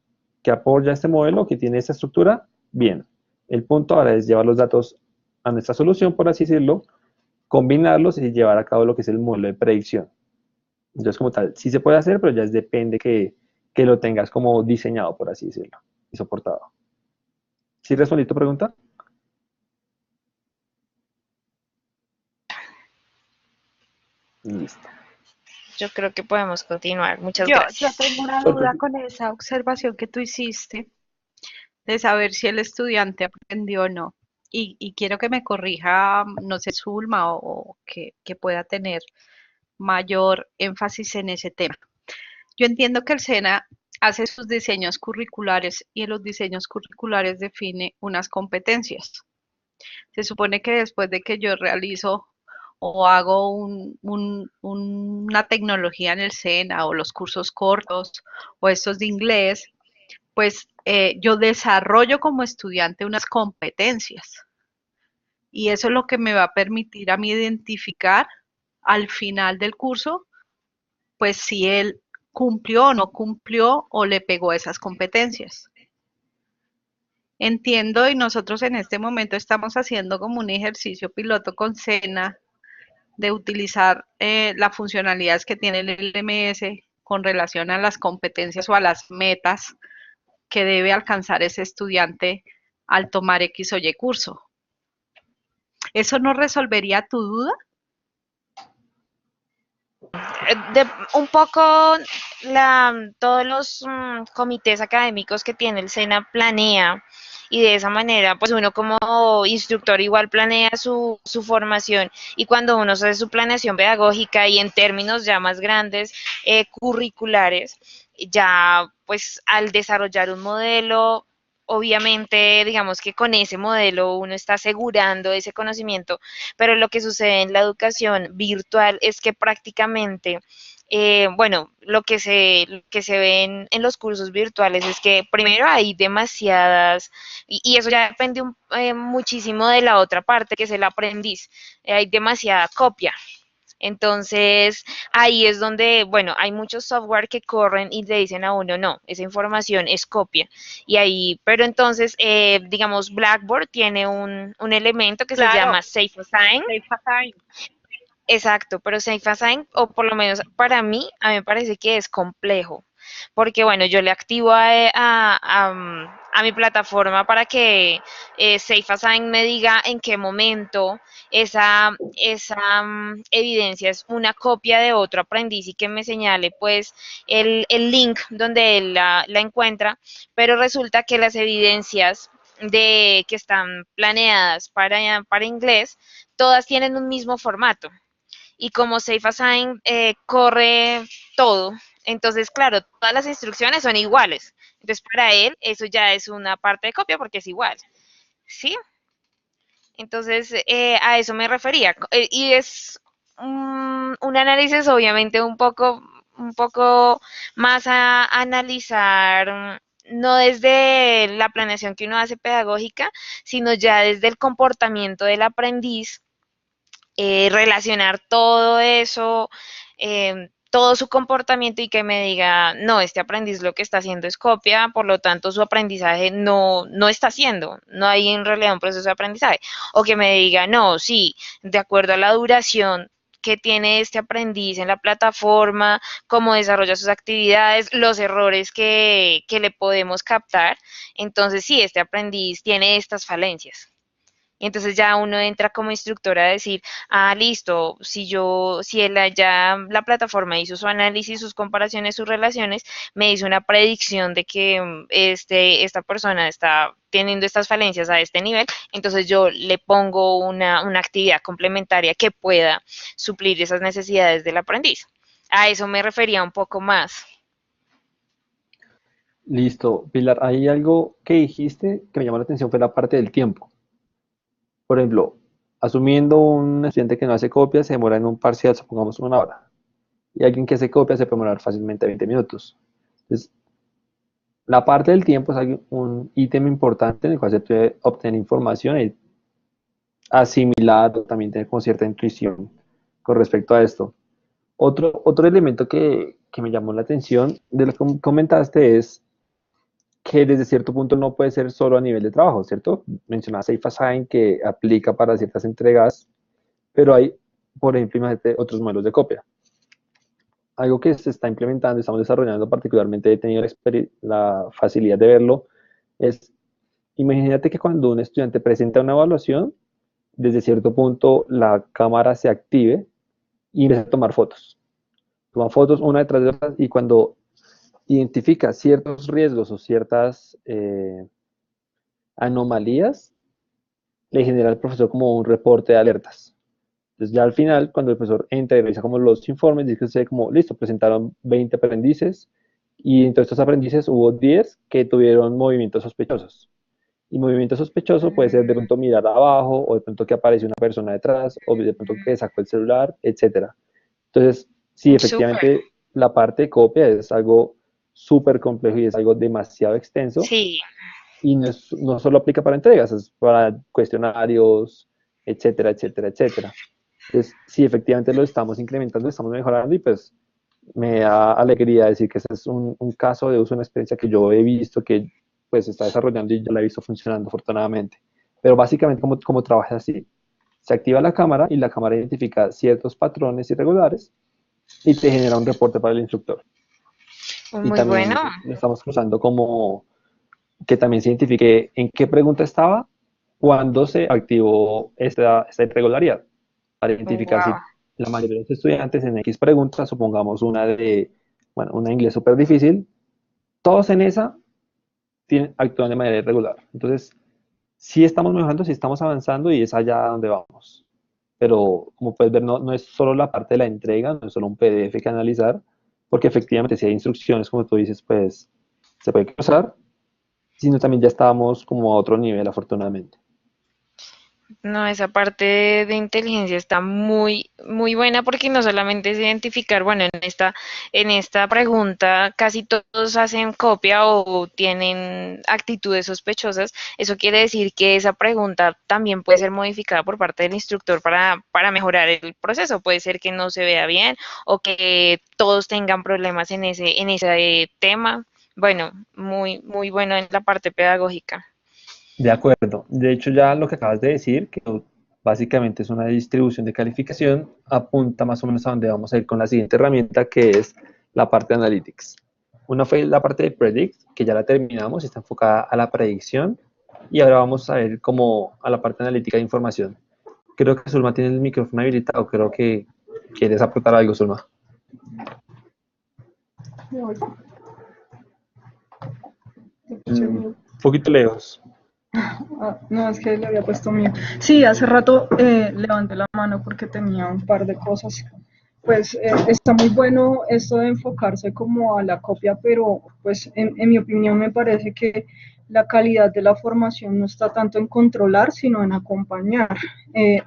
que apoya este modelo, que tiene esta estructura, bien. El punto ahora es llevar los datos a nuestra solución, por así decirlo, combinarlos y llevar a cabo lo que es el modelo de predicción. Entonces, como tal, sí se puede hacer, pero ya depende que lo tengas como diseñado, por así decirlo, y soportado. ¿Sí respondí tu pregunta? Listo.
Yo creo que podemos continuar. Muchas
Yo
gracias.
tengo una duda
Perfecto.
con esa observación que tú hiciste de saber si el estudiante aprendió o no. Y quiero que me corrija, no sé, Zulma, o que pueda tener mayor énfasis en ese tema. Yo entiendo que el SENA hace sus diseños curriculares y en los diseños curriculares define unas competencias. Se supone que después de que yo realizo o hago una tecnología en el SENA o los cursos cortos o estos de inglés, pues yo desarrollo como estudiante unas competencias y eso es lo que me va a permitir a mí identificar al final del curso, pues si él cumplió o no cumplió o le pegó esas competencias. Entiendo y nosotros en este momento estamos haciendo como un ejercicio piloto con SENA de utilizar las funcionalidades que tiene el LMS con relación a las competencias o a las metas que debe alcanzar ese estudiante al tomar X o Y curso. ¿Eso no resolvería tu duda?
Un poco todos los comités académicos que tiene el SENA planea y de esa manera pues uno como instructor igual planea su formación y cuando uno hace su planeación pedagógica y en términos ya más grandes curriculares, ya pues al desarrollar un modelo obviamente, digamos que con ese modelo uno está asegurando ese conocimiento, pero lo que sucede en la educación virtual es que prácticamente, bueno, que se ve en los cursos virtuales es que primero hay demasiadas, y eso ya depende muchísimo de la otra parte, que es el aprendiz, hay demasiada copia. Entonces, ahí es donde, bueno, hay muchos software que corren y le dicen a uno, no, esa información es copia. Y ahí, pero entonces, digamos, Blackboard tiene un elemento que se
Claro,
llama Safe Assign.
safe assign.
Exacto, pero Safe Assign, o por lo menos para mí, a mí me parece que es complejo, porque bueno, yo le activo a mi plataforma para que Safe Assign me diga en qué momento esa evidencia es una copia de otro aprendiz y que me señale pues el link donde él la encuentra, pero resulta que las evidencias que están planeadas para inglés, todas tienen un mismo formato y como Safe Assign corre todo, entonces, claro, todas las instrucciones son iguales. Entonces, para él, eso ya es una parte de copia porque es igual. ¿Sí? Entonces, a eso me refería. Y es un análisis, obviamente, un poco más a analizar, no desde la planeación que uno hace pedagógica, sino ya desde el comportamiento del aprendiz relacionar todo eso, todo su comportamiento y que me diga, no, este aprendiz lo que está haciendo es copia, por lo tanto su aprendizaje no está haciendo, no hay en realidad un proceso de aprendizaje. O que me diga, no, sí, de acuerdo a la duración que tiene este aprendiz en la plataforma, cómo desarrolla sus actividades, los errores que le podemos captar. Entonces, sí, este aprendiz tiene estas falencias. Y entonces ya uno entra como instructora a decir, ah, listo, si él ya la plataforma hizo su análisis, sus comparaciones, sus relaciones, me hizo una predicción de que esta persona está teniendo estas falencias a este nivel, entonces yo le pongo una actividad complementaria que pueda suplir esas necesidades del aprendiz. A eso me refería un poco más.
Listo, Pilar, hay algo que dijiste que me llamó la atención, fue la parte del tiempo. Por ejemplo, asumiendo un estudiante que no hace copias, se demora en un parcial, supongamos 1 hora. Y alguien que hace copias se puede demorar fácilmente 20 minutos. Entonces, la parte del tiempo es un ítem importante en el cual se puede obtener información y asimilar o también tener como cierta intuición con respecto a esto. Otro elemento que me llamó la atención de lo que comentaste es que desde cierto punto no puede ser solo a nivel de trabajo, ¿cierto? Mencionaba Safe Assign que aplica para ciertas entregas, pero hay, por ejemplo, imagínate otros modelos de copia. Algo que se está implementando, estamos desarrollando, particularmente he tenido la facilidad de verlo, es, imagínate que cuando un estudiante presenta una evaluación, desde cierto punto la cámara se active y empieza a tomar fotos. Toma fotos una detrás de otra y cuando identifica ciertos riesgos o ciertas anomalías, le genera al profesor como un reporte de alertas. Entonces ya al final, cuando el profesor entra y revisa como los informes, dice que como, listo, presentaron 20 aprendices y entre estos aprendices hubo 10 que tuvieron movimientos sospechosos. Y movimiento sospechoso puede ser de pronto mirar abajo o de pronto que aparece una persona detrás o de pronto que sacó el celular, etcétera. Entonces, sí,
Súper.
efectivamente, la parte de copia es algo súper complejo y es algo demasiado extenso
Sí,
y no solo aplica para entregas, es para cuestionarios, etcétera, etcétera, etcétera. Entonces, sí, efectivamente lo estamos incrementando, estamos mejorando y pues me da alegría decir que ese es un caso de uso, una experiencia que yo he visto que pues se está desarrollando y ya la he visto funcionando afortunadamente. Pero básicamente, ¿cómo trabaja así? Se activa la cámara y la cámara identifica ciertos patrones irregulares y te genera un reporte para el instructor. Y
Muy
también
bueno.
lo estamos usando como que también se identifique en qué pregunta estaba, cuándo se activó esta irregularidad, para identificar
Wow.
si la mayoría de los estudiantes en X preguntas, supongamos una de, bueno, una de inglés súper difícil, todos en esa actúan de manera irregular. Entonces, sí estamos mejorando, sí estamos avanzando y es allá donde vamos. Pero como puedes ver, no es solo la parte de la entrega, no es solo un PDF que analizar, porque efectivamente si hay instrucciones, como tú dices, pues se puede cruzar, sino también ya estábamos como a otro nivel, afortunadamente.
No, esa parte de inteligencia está muy, muy buena porque no solamente es identificar, bueno, en esta pregunta casi todos hacen copia o tienen actitudes sospechosas. Eso quiere decir que esa pregunta también puede ser modificada por parte del instructor para mejorar el proceso. Puede ser que no se vea bien o que todos tengan problemas en ese tema. Bueno, muy, muy bueno en la parte pedagógica.
De acuerdo. De hecho, ya lo que acabas de decir, que básicamente es una distribución de calificación, apunta más o menos a dónde vamos a ir con la siguiente herramienta, que es la parte de Analytics. Una fue la parte de Predict, que ya la terminamos, está enfocada a la predicción, y ahora vamos a ver como a la parte analítica de información. Creo que Zulma tiene el micrófono habilitado, creo que quieres aportar algo, Zulma. Un poquito lejos.
No, es que le había puesto mío. Sí, hace rato levanté la mano porque tenía un par de cosas. Pues está muy bueno esto de enfocarse como a la copia, pero pues en mi opinión me parece que la calidad de la formación no está tanto en controlar, sino en acompañar.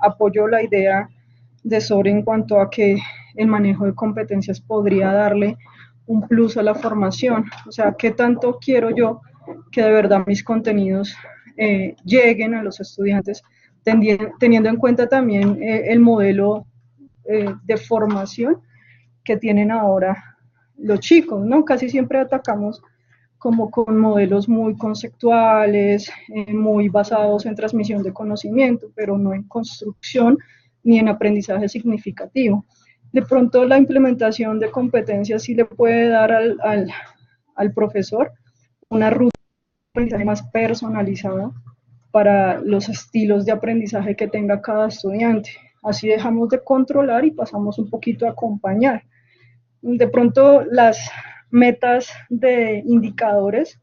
Apoyo la idea de Sobre en cuanto a que el manejo de competencias podría darle un plus a la formación. O sea, ¿qué tanto quiero yo que de verdad mis contenidos lleguen a los estudiantes, teniendo en cuenta también el modelo de formación que tienen ahora los chicos, ¿no? Casi siempre atacamos como con modelos muy conceptuales, muy basados en transmisión de conocimiento, pero no en construcción ni en aprendizaje significativo. De pronto la implementación de competencias sí le puede dar al profesor una ruta de aprendizaje más personalizada para los estilos de aprendizaje que tenga cada estudiante. Así dejamos de controlar y pasamos un poquito a acompañar. De pronto las metas de indicadores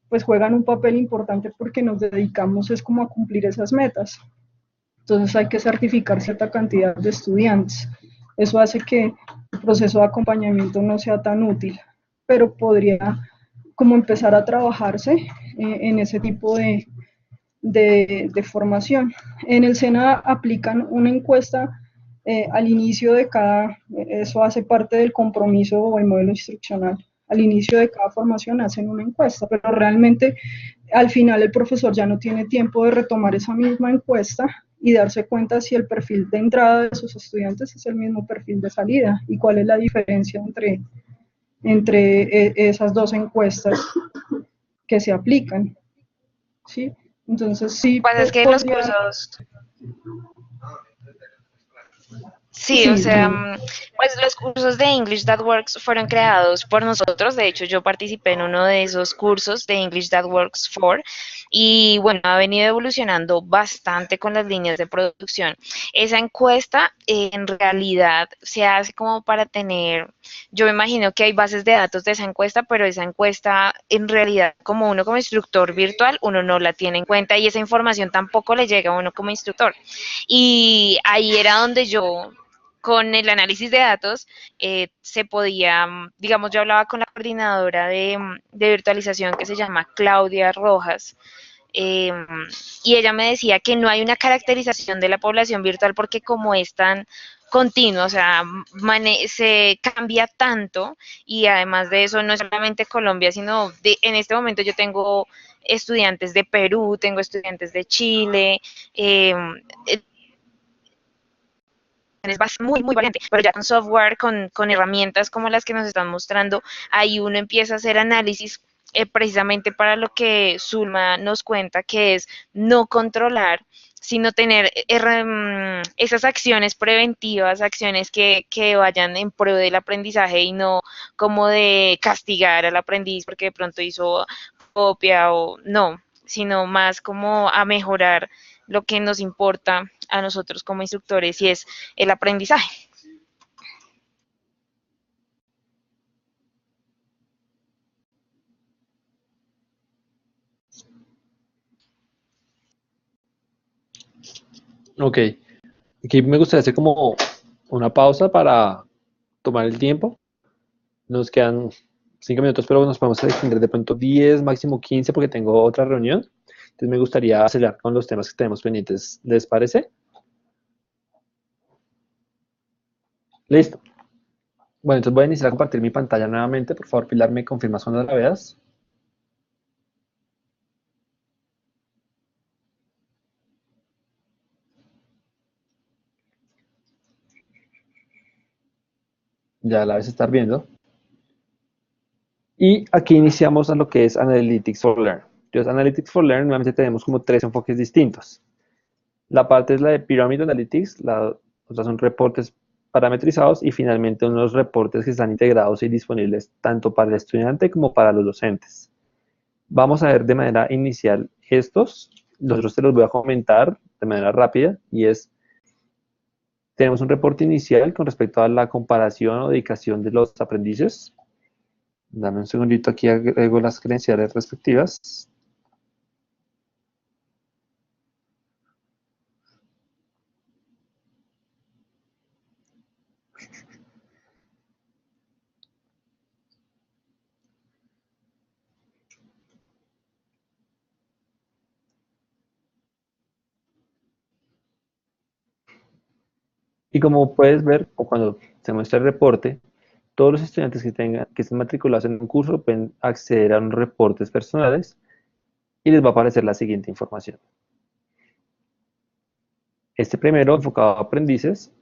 pues juegan un papel importante porque nos dedicamos es como a cumplir esas metas. Entonces hay que certificar cierta cantidad de estudiantes. Eso hace que el proceso de acompañamiento no sea tan útil, pero podría como empezar a trabajarse en ese tipo de formación. En el SENA aplican una encuesta al inicio de cada, eso hace parte del compromiso o el modelo instruccional. Al inicio de cada formación hacen una encuesta, pero realmente al final el profesor ya no tiene tiempo de retomar esa misma encuesta y darse cuenta si el perfil de entrada de sus estudiantes es el mismo perfil de salida y cuál es la diferencia entre esas dos encuestas que se aplican. ¿Sí? Entonces sí
Pues es que los
podría...
cursos, sí, o
Sí,
sea,
sí.
pues los cursos de English That Works fueron creados por nosotros. De hecho, yo participé en uno de esos cursos de English That Works for y bueno, ha venido evolucionando bastante con las líneas de producción. Esa encuesta en realidad se hace como para tener, yo me imagino que hay bases de datos de esa encuesta, pero esa encuesta en realidad como uno como instructor virtual, uno no la tiene en cuenta y esa información tampoco le llega a uno como instructor. Y ahí era donde yo con el análisis de datos se podía, digamos, yo hablaba con la coordinadora de virtualización que se llama Claudia Rojas, eh, y ella me decía que no hay una caracterización de la población virtual porque como es tan continuo, o sea, se cambia tanto y además de eso no es solamente Colombia, sino en este momento yo tengo estudiantes de Perú, tengo estudiantes de Chile, eh, es muy, muy variante, pero ya con software, con herramientas como las que nos están mostrando, ahí uno empieza a hacer análisis precisamente para lo que Zulma nos cuenta, que es no controlar, sino tener esas acciones preventivas, acciones que vayan en pro del aprendizaje y no como de castigar al aprendiz porque de pronto hizo copia o no, sino más como a mejorar lo que nos importa a nosotros como instructores y es el aprendizaje.
Ok, aquí me gustaría hacer como una pausa para tomar el tiempo. Nos quedan 5 minutos, pero nos podemos extender de pronto 10, máximo 15 porque tengo otra reunión. Entonces me gustaría acelerar con los temas que tenemos pendientes. ¿Les parece? Listo. Bueno, entonces voy a iniciar a compartir mi pantalla nuevamente. Por favor, Pilar, ¿me confirmas cuando la veas? Ya la ves estar viendo. Y aquí iniciamos a lo que es Analytics for Learn. Entonces, Analytics for Learn, nuevamente tenemos como 3 enfoques distintos. La parte es la de Pyramid Analytics, la otra son reportes parametrizados y finalmente unos reportes que están integrados y disponibles tanto para el estudiante como para los docentes. Vamos a ver de manera inicial estos, los otros te los voy a comentar de manera rápida y es, tenemos un reporte inicial con respecto a la comparación o dedicación de los aprendices. Dame un segundito, aquí agrego las credenciales respectivas. Y como puedes ver, o cuando se muestra el reporte, todos los estudiantes que estén matriculados en un curso pueden acceder a unos reportes personales y les va a aparecer la siguiente información. Este primero, enfocado a aprendices,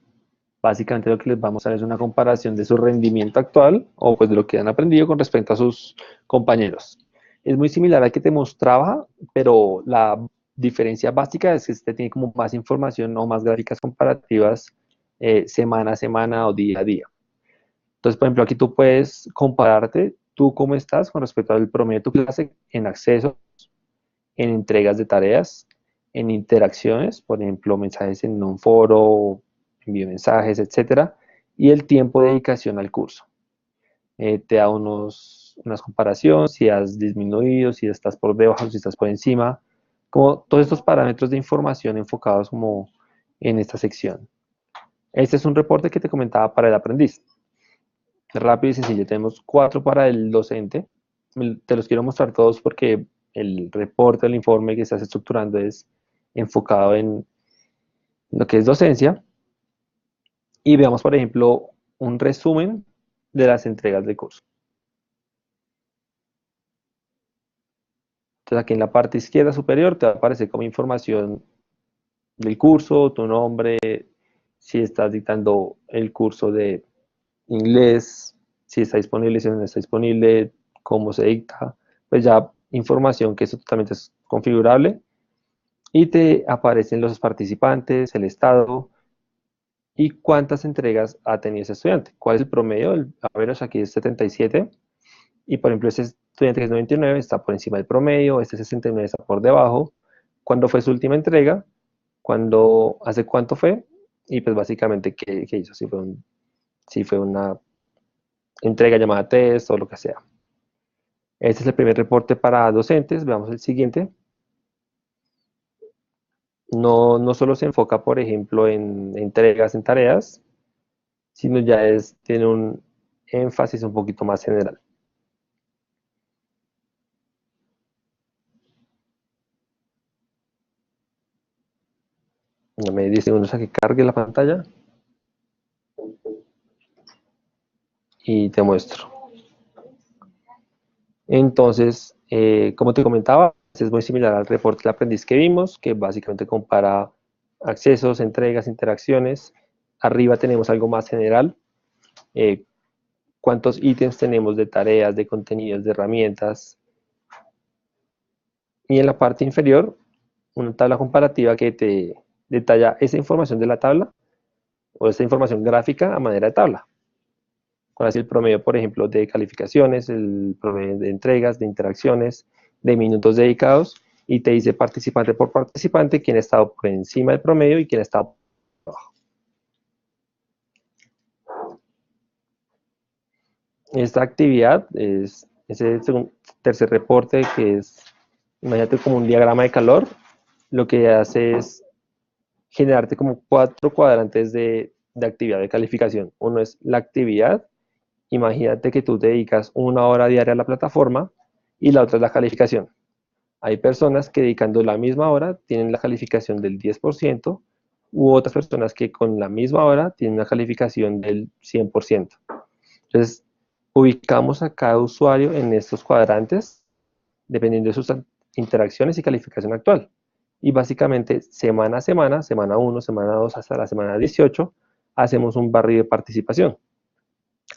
básicamente lo que les vamos a dar es una comparación de su rendimiento actual o pues de lo que han aprendido con respecto a sus compañeros. Es muy similar al que te mostraba, pero la diferencia básica es que este tiene como más información o más gráficas comparativas semana a semana o día a día. Entonces, por ejemplo, aquí tú puedes compararte tú cómo estás con respecto al promedio de tu clase en acceso, en entregas de tareas, en interacciones, por ejemplo, mensajes en un foro, envío mensajes, etcétera, y el tiempo de dedicación al curso. Te da unas comparaciones, si has disminuido, si estás por debajo, si estás por encima, como todos estos parámetros de información enfocados como en esta sección. Este es un reporte que te comentaba para el aprendiz. Rápido y sencillo, tenemos 4 para el docente. Te los quiero mostrar todos porque el reporte, el informe que estás estructurando es enfocado en lo que es docencia. Y veamos, por ejemplo, un resumen de las entregas de curso. Entonces, aquí en la parte izquierda superior te va a aparecer como información del curso, tu nombre, si estás dictando el curso de inglés, si está disponible, si no está disponible, cómo se dicta, pues ya información que eso totalmente es configurable y te aparecen los participantes, el estado y cuántas entregas ha tenido ese estudiante. ¿Cuál es el promedio? A ver, aquí es 77 y por ejemplo ese estudiante que es 99 está por encima del promedio, este 69 está por debajo. ¿Cuándo fue su última entrega? ¿Hace cuánto fue? Y pues básicamente qué hizo, si fue una entrega llamada test o lo que sea. Este es el primer reporte para docentes. Veamos el siguiente. No solo se enfoca, por ejemplo, en entregas en tareas, sino tiene un énfasis un poquito más general. Dame 10 segundos a que cargue la pantalla y te muestro. Entonces, como te comentaba, es muy similar al reporte de aprendiz que vimos, que básicamente compara accesos, entregas, interacciones. Arriba tenemos algo más general, cuántos ítems tenemos de tareas, de contenidos, de herramientas. Y en la parte inferior una tabla comparativa que te detalla esa información de la tabla o esa información gráfica a manera de tabla. Con así el promedio, por ejemplo, de calificaciones, el promedio de entregas, de interacciones, de minutos dedicados, y te dice participante por participante quién ha estado por encima del promedio y quién ha estado por abajo. Esta actividad es ese tercer reporte que es, imagínate como un diagrama de calor, lo que hace es generarte como 4 cuadrantes de actividad de calificación. Uno es la actividad. Imagínate que tú te dedicas 1 hora diaria a la plataforma y la otra es la calificación. Hay personas que dedicando la misma hora tienen la calificación del 10% u otras personas que con la misma hora tienen una calificación del 100%. Entonces, ubicamos a cada usuario en estos cuadrantes dependiendo de sus interacciones y calificación actual. Y básicamente semana a semana, semana 1, semana 2 hasta la semana 18, hacemos un barrido de participación.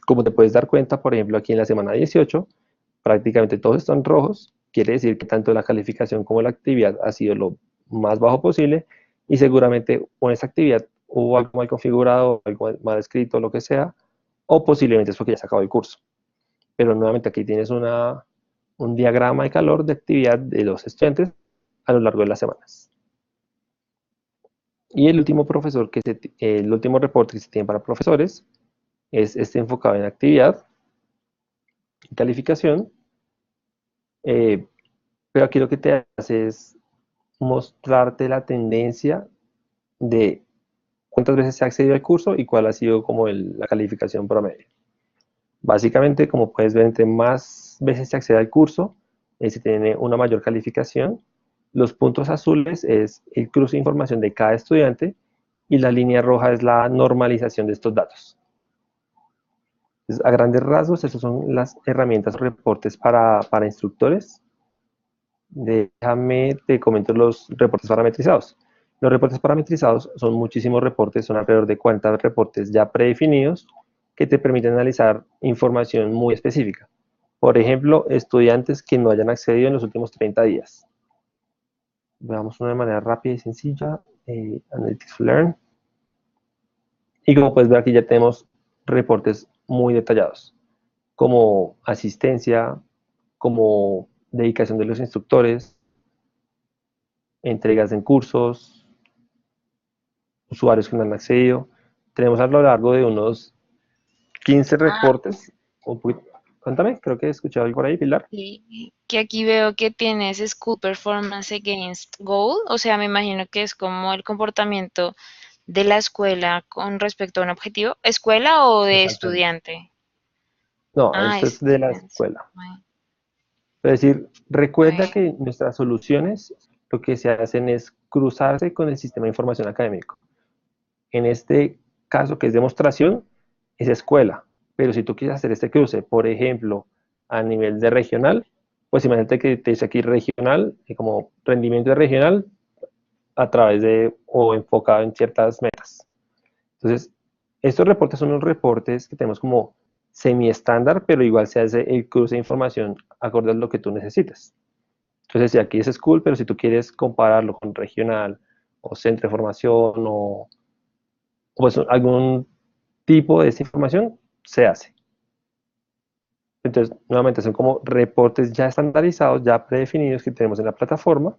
Como te puedes dar cuenta, por ejemplo, aquí en la semana 18, prácticamente todos están rojos, quiere decir que tanto la calificación como la actividad ha sido lo más bajo posible y seguramente con esa actividad hubo algo mal configurado, algo mal escrito, lo que sea, o posiblemente es porque ya se acabó el curso. Pero nuevamente aquí tienes un diagrama de calor de actividad de los estudiantes a lo largo de las semanas. Y el último el último reporte que se tiene para profesores es este enfocado en actividad y calificación, pero aquí lo que te hace es mostrarte la tendencia de cuántas veces se ha accedido al curso y cuál ha sido como la calificación promedio. Básicamente, como puedes ver, entre más veces se accede al curso, se tiene una mayor calificación. Los puntos azules es el cruce de información de cada estudiante y la línea roja es la normalización de estos datos. Entonces, a grandes rasgos, estas son las herramientas o reportes para instructores. Déjame, te comento los reportes parametrizados. Los reportes parametrizados son muchísimos reportes, son alrededor de 40 reportes ya predefinidos que te permiten analizar información muy específica. Por ejemplo, estudiantes que no hayan accedido en los últimos 30 días. Veamos una de manera rápida y sencilla. Analytics Learn. Y como puedes ver aquí ya tenemos reportes muy detallados, como asistencia, como dedicación de los instructores, entregas en cursos, usuarios que no han accedido. Tenemos a lo largo de unos 15 reportes. Cuéntame, creo que he escuchado algo por ahí, Pilar.
Y que aquí veo que tienes School Performance Against Goal, o sea, me imagino que es como el comportamiento de la escuela con respecto a un objetivo. ¿Escuela o de
Exactamente.
estudiante?
No,
Ah,
esto es de la
students.
escuela. Es decir, recuerda
Bueno.
que nuestras soluciones lo que se hacen es cruzarse con el sistema de información académico. En este caso, que es demostración, es escuela. Pero si tú quieres hacer este cruce, por ejemplo, a nivel de regional, pues imagínate que te dice aquí regional, como rendimiento de regional a través de o enfocado en ciertas metas. Entonces, estos reportes son unos reportes que tenemos como semi-estándar, pero igual se hace el cruce de información acorde a lo que tú necesitas. Entonces, si aquí es school, pero si tú quieres compararlo con regional o centro de formación o pues algún tipo de esta información, se hace. Entonces, nuevamente, son como reportes ya estandarizados, ya predefinidos que tenemos en la plataforma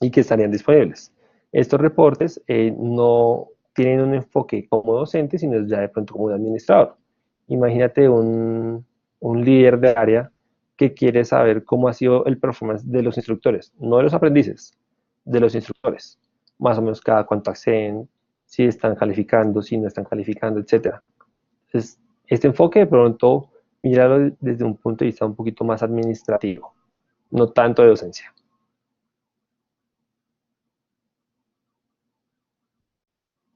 y que estarían disponibles. Estos reportes no tienen un enfoque como docente, sino ya de pronto como un administrador. Imagínate un líder de área que quiere saber cómo ha sido el performance de los instructores, no de los aprendices, de los instructores. Más o menos cada cuánto acceden, si están calificando, si no están calificando, etc. Entonces, este enfoque de pronto, mirarlo desde un punto de vista un poquito más administrativo, no tanto de docencia.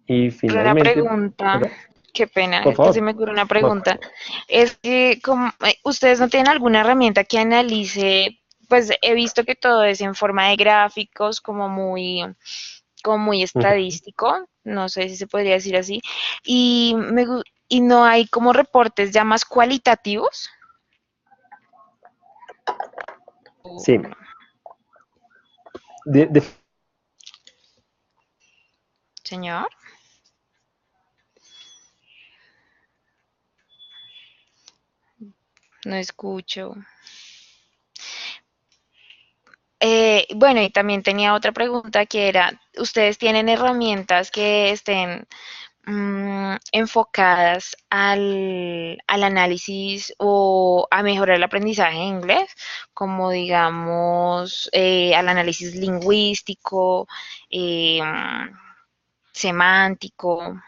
Y
Una
finalmente,
pregunta, qué pena,
por
es que se
favor,
me ocurre una
no,
pregunta. Es que como ustedes no tienen alguna herramienta que analice, pues he visto que todo es en forma de gráficos, como muy estadístico, no sé si se podría decir así, y no hay como reportes ya más cualitativos.
sí.
Señor. No escucho. Bueno, y también tenía otra pregunta que era, ¿ustedes tienen herramientas que estén enfocadas al análisis o a mejorar el aprendizaje en inglés, como digamos al análisis lingüístico, semántico?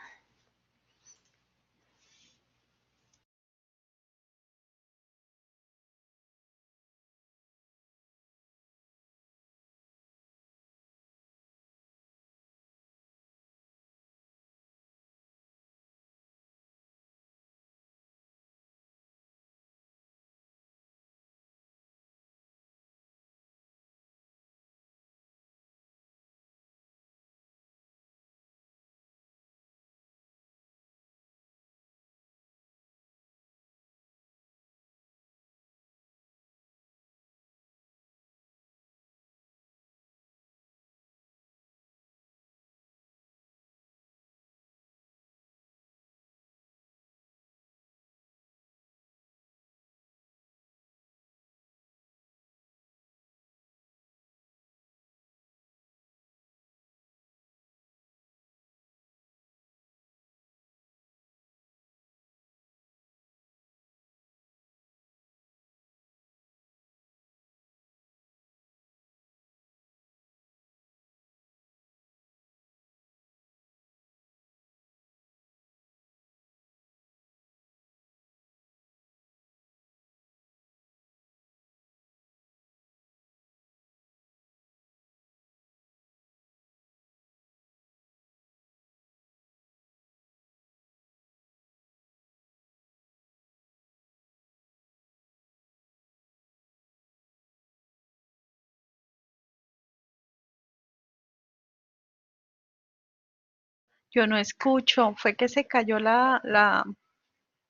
Yo no escucho. ¿Fue que se cayó la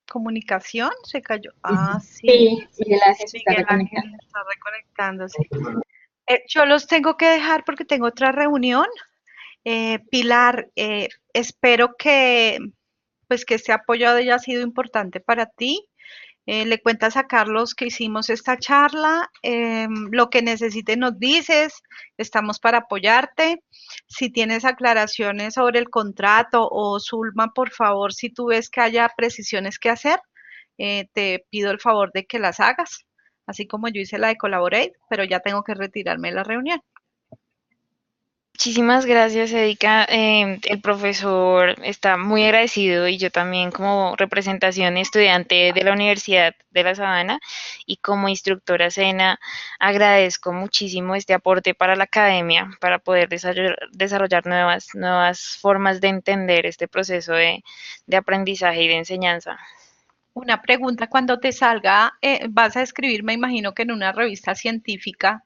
comunicación? ¿Se cayó? Ah, sí.
Sí, Miguel Ángel se está
Miguel Ángel
reconectando.
está reconectándose. Yo los tengo que dejar porque tengo otra reunión. Pilar, espero que pues que este apoyo haya sido importante para ti. Le cuentas a Carlos que hicimos esta charla, lo que necesites nos dices, estamos para apoyarte. Si tienes aclaraciones sobre el contrato o Zulma, por favor, si tú ves que haya precisiones que hacer, te pido el favor de que las hagas, así como yo hice la de Collaborate, pero ya tengo que retirarme de la reunión.
Muchísimas gracias, Erika. El profesor está muy agradecido y yo también como representación estudiante de la Universidad de La Sabana y como instructora SENA agradezco muchísimo este aporte para la academia, para poder desarrollar nuevas formas de entender este proceso de aprendizaje y de enseñanza.
Una pregunta, cuando te salga, vas a escribir, me imagino que en una revista científica,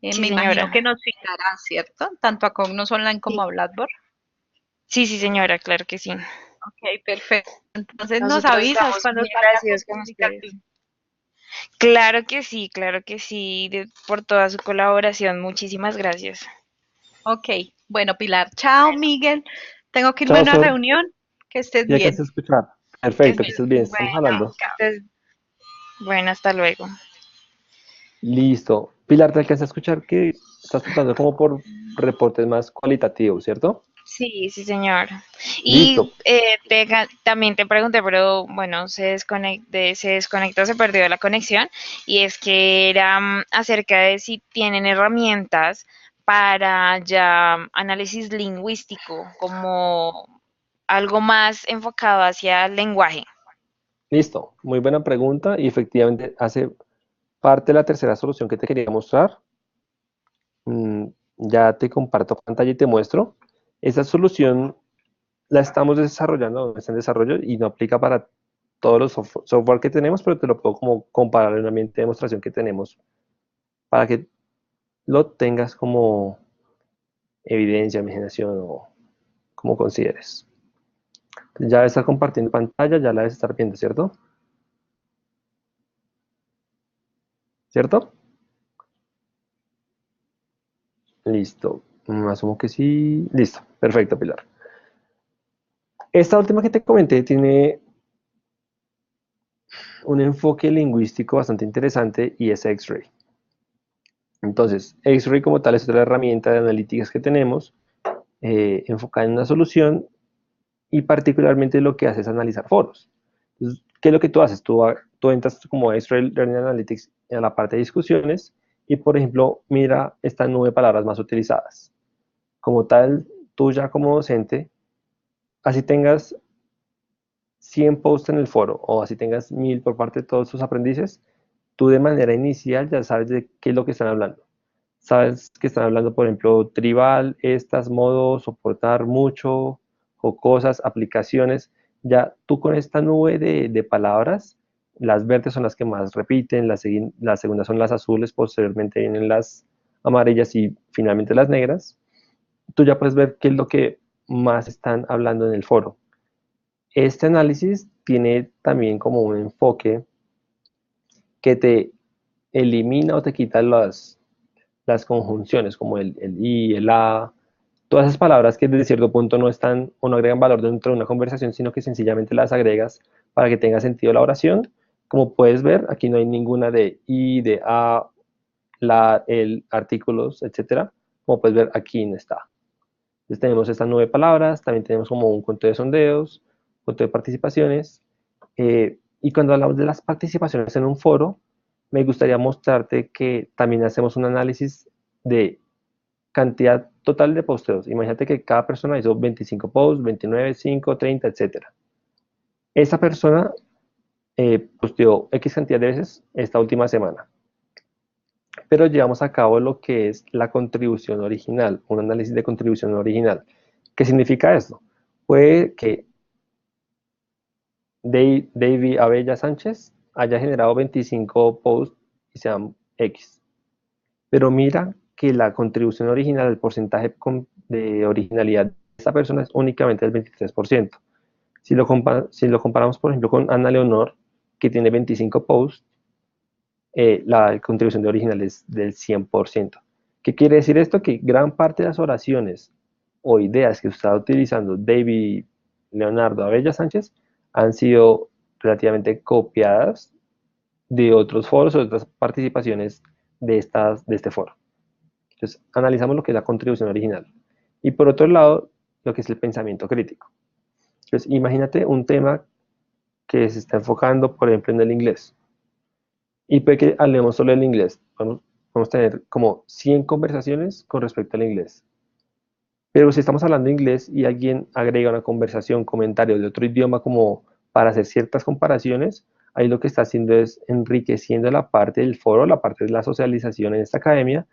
Sí,
me imagino que
señora.
nos citarás, ¿cierto? Tanto a Cognos Online como
Sí,
a Blackboard.
sí, sí, señora, claro que sí.
Ok, perfecto. Entonces nos
Nosotros
avisas
estamos
cuando
muy
salga con
agradecidos con ustedes.
publicativo.
Claro que sí, por toda su colaboración. Muchísimas gracias.
Ok, bueno, Pilar, chao, Miguel. Tengo que irme a
Chao,
una
Sor.
reunión. Que estés
Ya que
bien.
se escuchar.
Que
Perfecto, que
estés
estés bien. Estamos
bueno,
hablando.
bueno, hasta luego.
Listo. Pilar, te alcanza a escuchar que estás preguntando como por reportes más cualitativos, ¿cierto?
Sí, sí, señor. Y
Listo.
también te pregunté, pero bueno, se desconectó, se perdió la conexión, y es que era acerca de si tienen herramientas para ya análisis lingüístico, como algo más enfocado hacia el lenguaje.
Listo. Muy buena pregunta y efectivamente hace parte de la tercera solución que te quería mostrar. Ya te comparto pantalla y te muestro. Esa solución la estamos desarrollando, está en desarrollo y no aplica para todos los software que tenemos, pero te lo puedo como comparar en un ambiente de demostración que tenemos para que lo tengas como evidencia, imaginación o como consideres. Ya debes estar compartiendo pantalla, ya la debes estar viendo, ¿cierto? ¿Cierto? Listo. Asumo que sí. Listo. Perfecto, Pilar. Esta última que te comenté tiene un enfoque lingüístico bastante interesante y es X-Ray. Entonces, X-Ray como tal es otra herramienta de analíticas que tenemos enfocada en una solución y particularmente lo que hace es analizar foros. Entonces, ¿qué es lo que tú haces? Tú entras como X-Ray Learning Analytics en la parte de discusiones y, por ejemplo, mira estas 9 palabras más utilizadas. Como tal, tú ya como docente, así tengas 100 posts en el foro o así tengas 1000 por parte de todos tus aprendices, tú de manera inicial ya sabes de qué es lo que están hablando. Sabes que están hablando, por ejemplo, tribal, estas, modo, soportar mucho, o cosas, aplicaciones. Ya tú con esta nube de palabras, las verdes son las que más repiten, las segundas son las azules, posteriormente vienen las amarillas y finalmente las negras. Tú ya puedes ver qué es lo que más están hablando en el foro. Este análisis tiene también como un enfoque que te elimina o te quita las conjunciones, como el y, el a, todas esas palabras que desde cierto punto no están o no agregan valor dentro de una conversación, sino que sencillamente las agregas para que tenga sentido la oración. Como puedes ver, aquí no hay ninguna de y, de a, la, el, artículos, etcétera. Como puedes ver, aquí no está. Entonces tenemos estas 9 palabras, también tenemos como un conto de sondeos, conto de participaciones. Y cuando hablamos de las participaciones en un foro, me gustaría mostrarte que también hacemos un análisis de cantidad total de posteos. Imagínate que cada persona hizo 25 posts, 29, 5, 30, etcétera. Esa persona posteó X cantidad de veces esta última semana. Pero llevamos a cabo lo que es la contribución original, un análisis de contribución original. ¿Qué significa esto? Puede que David Abella Sánchez haya generado 25 posts y sean X. Pero mira que la contribución original, el porcentaje de originalidad de esta persona es únicamente el 23%. Si lo comparamos, por ejemplo, con Ana Leonor, que tiene 25 posts, la contribución de original es del 100%. ¿Qué quiere decir esto? Que gran parte de las oraciones o ideas que está utilizando David Leonardo Abella Sánchez han sido relativamente copiadas de otros foros o de otras participaciones de este foro. Entonces, analizamos lo que es la contribución original. Y por otro lado, lo que es el pensamiento crítico. Entonces, imagínate un tema que se está enfocando, por ejemplo, en el inglés. Y puede que hablemos solo del inglés. Podemos tener como 100 conversaciones con respecto al inglés. Pero si estamos hablando de inglés y alguien agrega una conversación, comentario de otro idioma como para hacer ciertas comparaciones, ahí lo que está haciendo es enriqueciendo la parte del foro, la parte de la socialización en esta academia,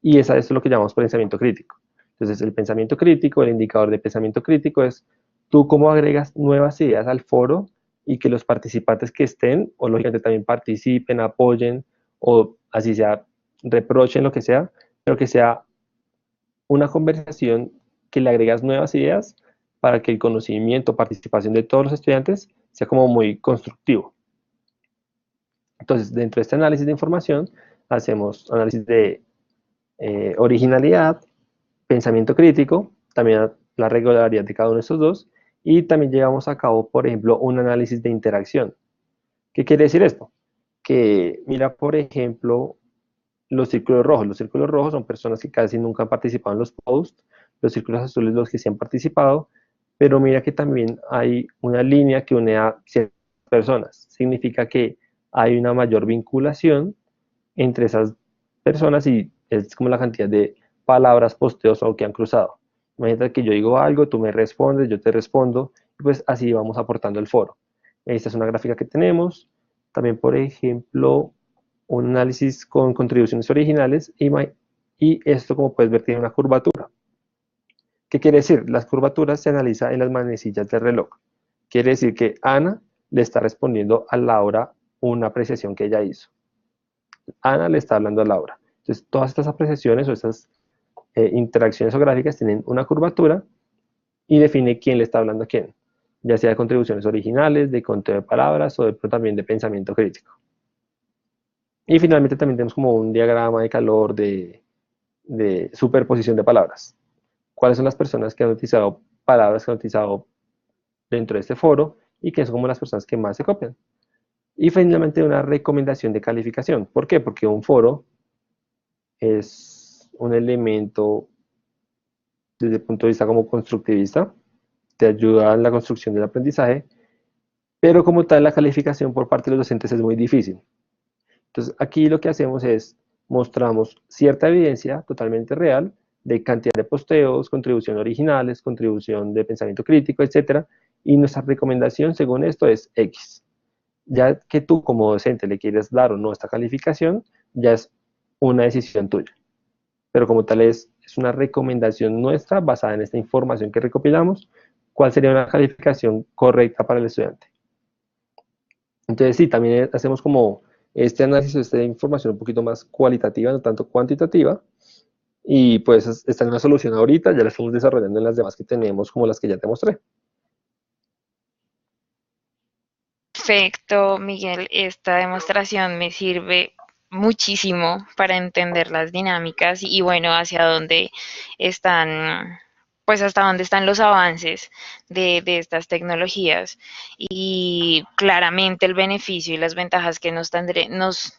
y eso es lo que llamamos pensamiento crítico. Entonces, el pensamiento crítico, el indicador de pensamiento crítico es tú cómo agregas nuevas ideas al foro y que los participantes que estén, o lógicamente también participen, apoyen, o así sea, reprochen lo que sea, pero que sea una conversación que le agregas nuevas ideas para que el conocimiento, participación de todos los estudiantes sea como muy constructivo. Entonces, dentro de este análisis de información, hacemos análisis de originalidad, pensamiento crítico, también la regularidad de cada uno de estos dos, y también llevamos a cabo, por ejemplo, un análisis de interacción. ¿Qué quiere decir esto? Que mira, por ejemplo, los círculos rojos. Los círculos rojos son personas que casi nunca han participado en los posts, los círculos azules los que sí han participado, pero mira que también hay una línea que une a ciertas personas. Significa que hay una mayor vinculación entre esas personas y es como la cantidad de palabras, posteos o que han cruzado. Imagínate que yo digo algo, tú me respondes, yo te respondo, y pues así vamos aportando el foro. Esta es una gráfica que tenemos. También, por ejemplo, un análisis con contribuciones originales y esto, como puedes ver, tiene una curvatura. ¿Qué quiere decir? Las curvaturas se analizan en las manecillas del reloj. Quiere decir que Ana le está respondiendo a Laura una apreciación que ella hizo. Ana le está hablando a Laura. Entonces, todas estas apreciaciones o estas interacciones o gráficas tienen una curvatura y define quién le está hablando a quién, ya sea de contribuciones originales, de conteo de palabras o también de pensamiento crítico. Y finalmente también tenemos como un diagrama de calor de de superposición de palabras. ¿Cuáles son las personas que han utilizado palabras que han utilizado dentro de este foro y que son como las personas que más se copian? Y finalmente una recomendación de calificación. ¿Por qué? Porque un foro es un elemento desde el punto de vista como constructivista, te ayuda en la construcción del aprendizaje, pero como tal la calificación por parte de los docentes es muy difícil. Entonces aquí lo que hacemos es mostramos cierta evidencia totalmente real de cantidad de posteos, contribución originales, contribución de pensamiento crítico, etcétera, y nuestra recomendación según esto es X. Ya que tú como docente le quieres dar o no esta calificación, ya es una decisión tuya. Pero como tal es una recomendación nuestra basada en esta información que recopilamos, cuál sería una calificación correcta para el estudiante. Entonces sí, también hacemos como este análisis, esta información un poquito más cualitativa, no tanto cuantitativa, y pues está en una solución ahorita, ya la estamos desarrollando en las demás que tenemos, como las que ya te mostré.
Perfecto, Miguel. Esta demostración me sirve muchísimo para entender las dinámicas y bueno, hacia dónde están, pues hasta dónde están los avances de estas tecnologías y claramente el beneficio y las ventajas que nos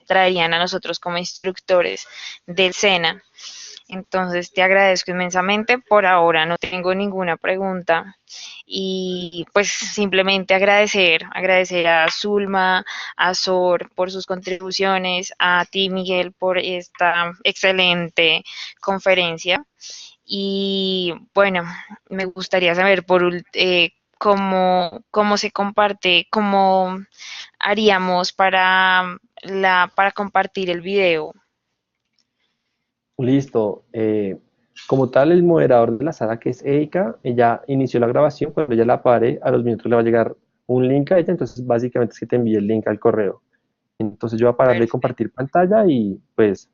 traerían a nosotros como instructores del SENA. Entonces, te agradezco inmensamente. Por ahora no tengo ninguna pregunta y pues simplemente agradecer a Zulma, a Sor por sus contribuciones, a ti, Miguel, por esta excelente conferencia. Y bueno, me gustaría saber cómo se comparte, cómo haríamos para compartir el video.
Listo. Como tal, el moderador de la sala, que es Erika, ella inició la grabación, cuando ella la pare, a los minutos le va a llegar un link a ella, entonces básicamente es que te envíe el link al correo. Entonces yo voy a parar de
Perfecto.
compartir pantalla y pues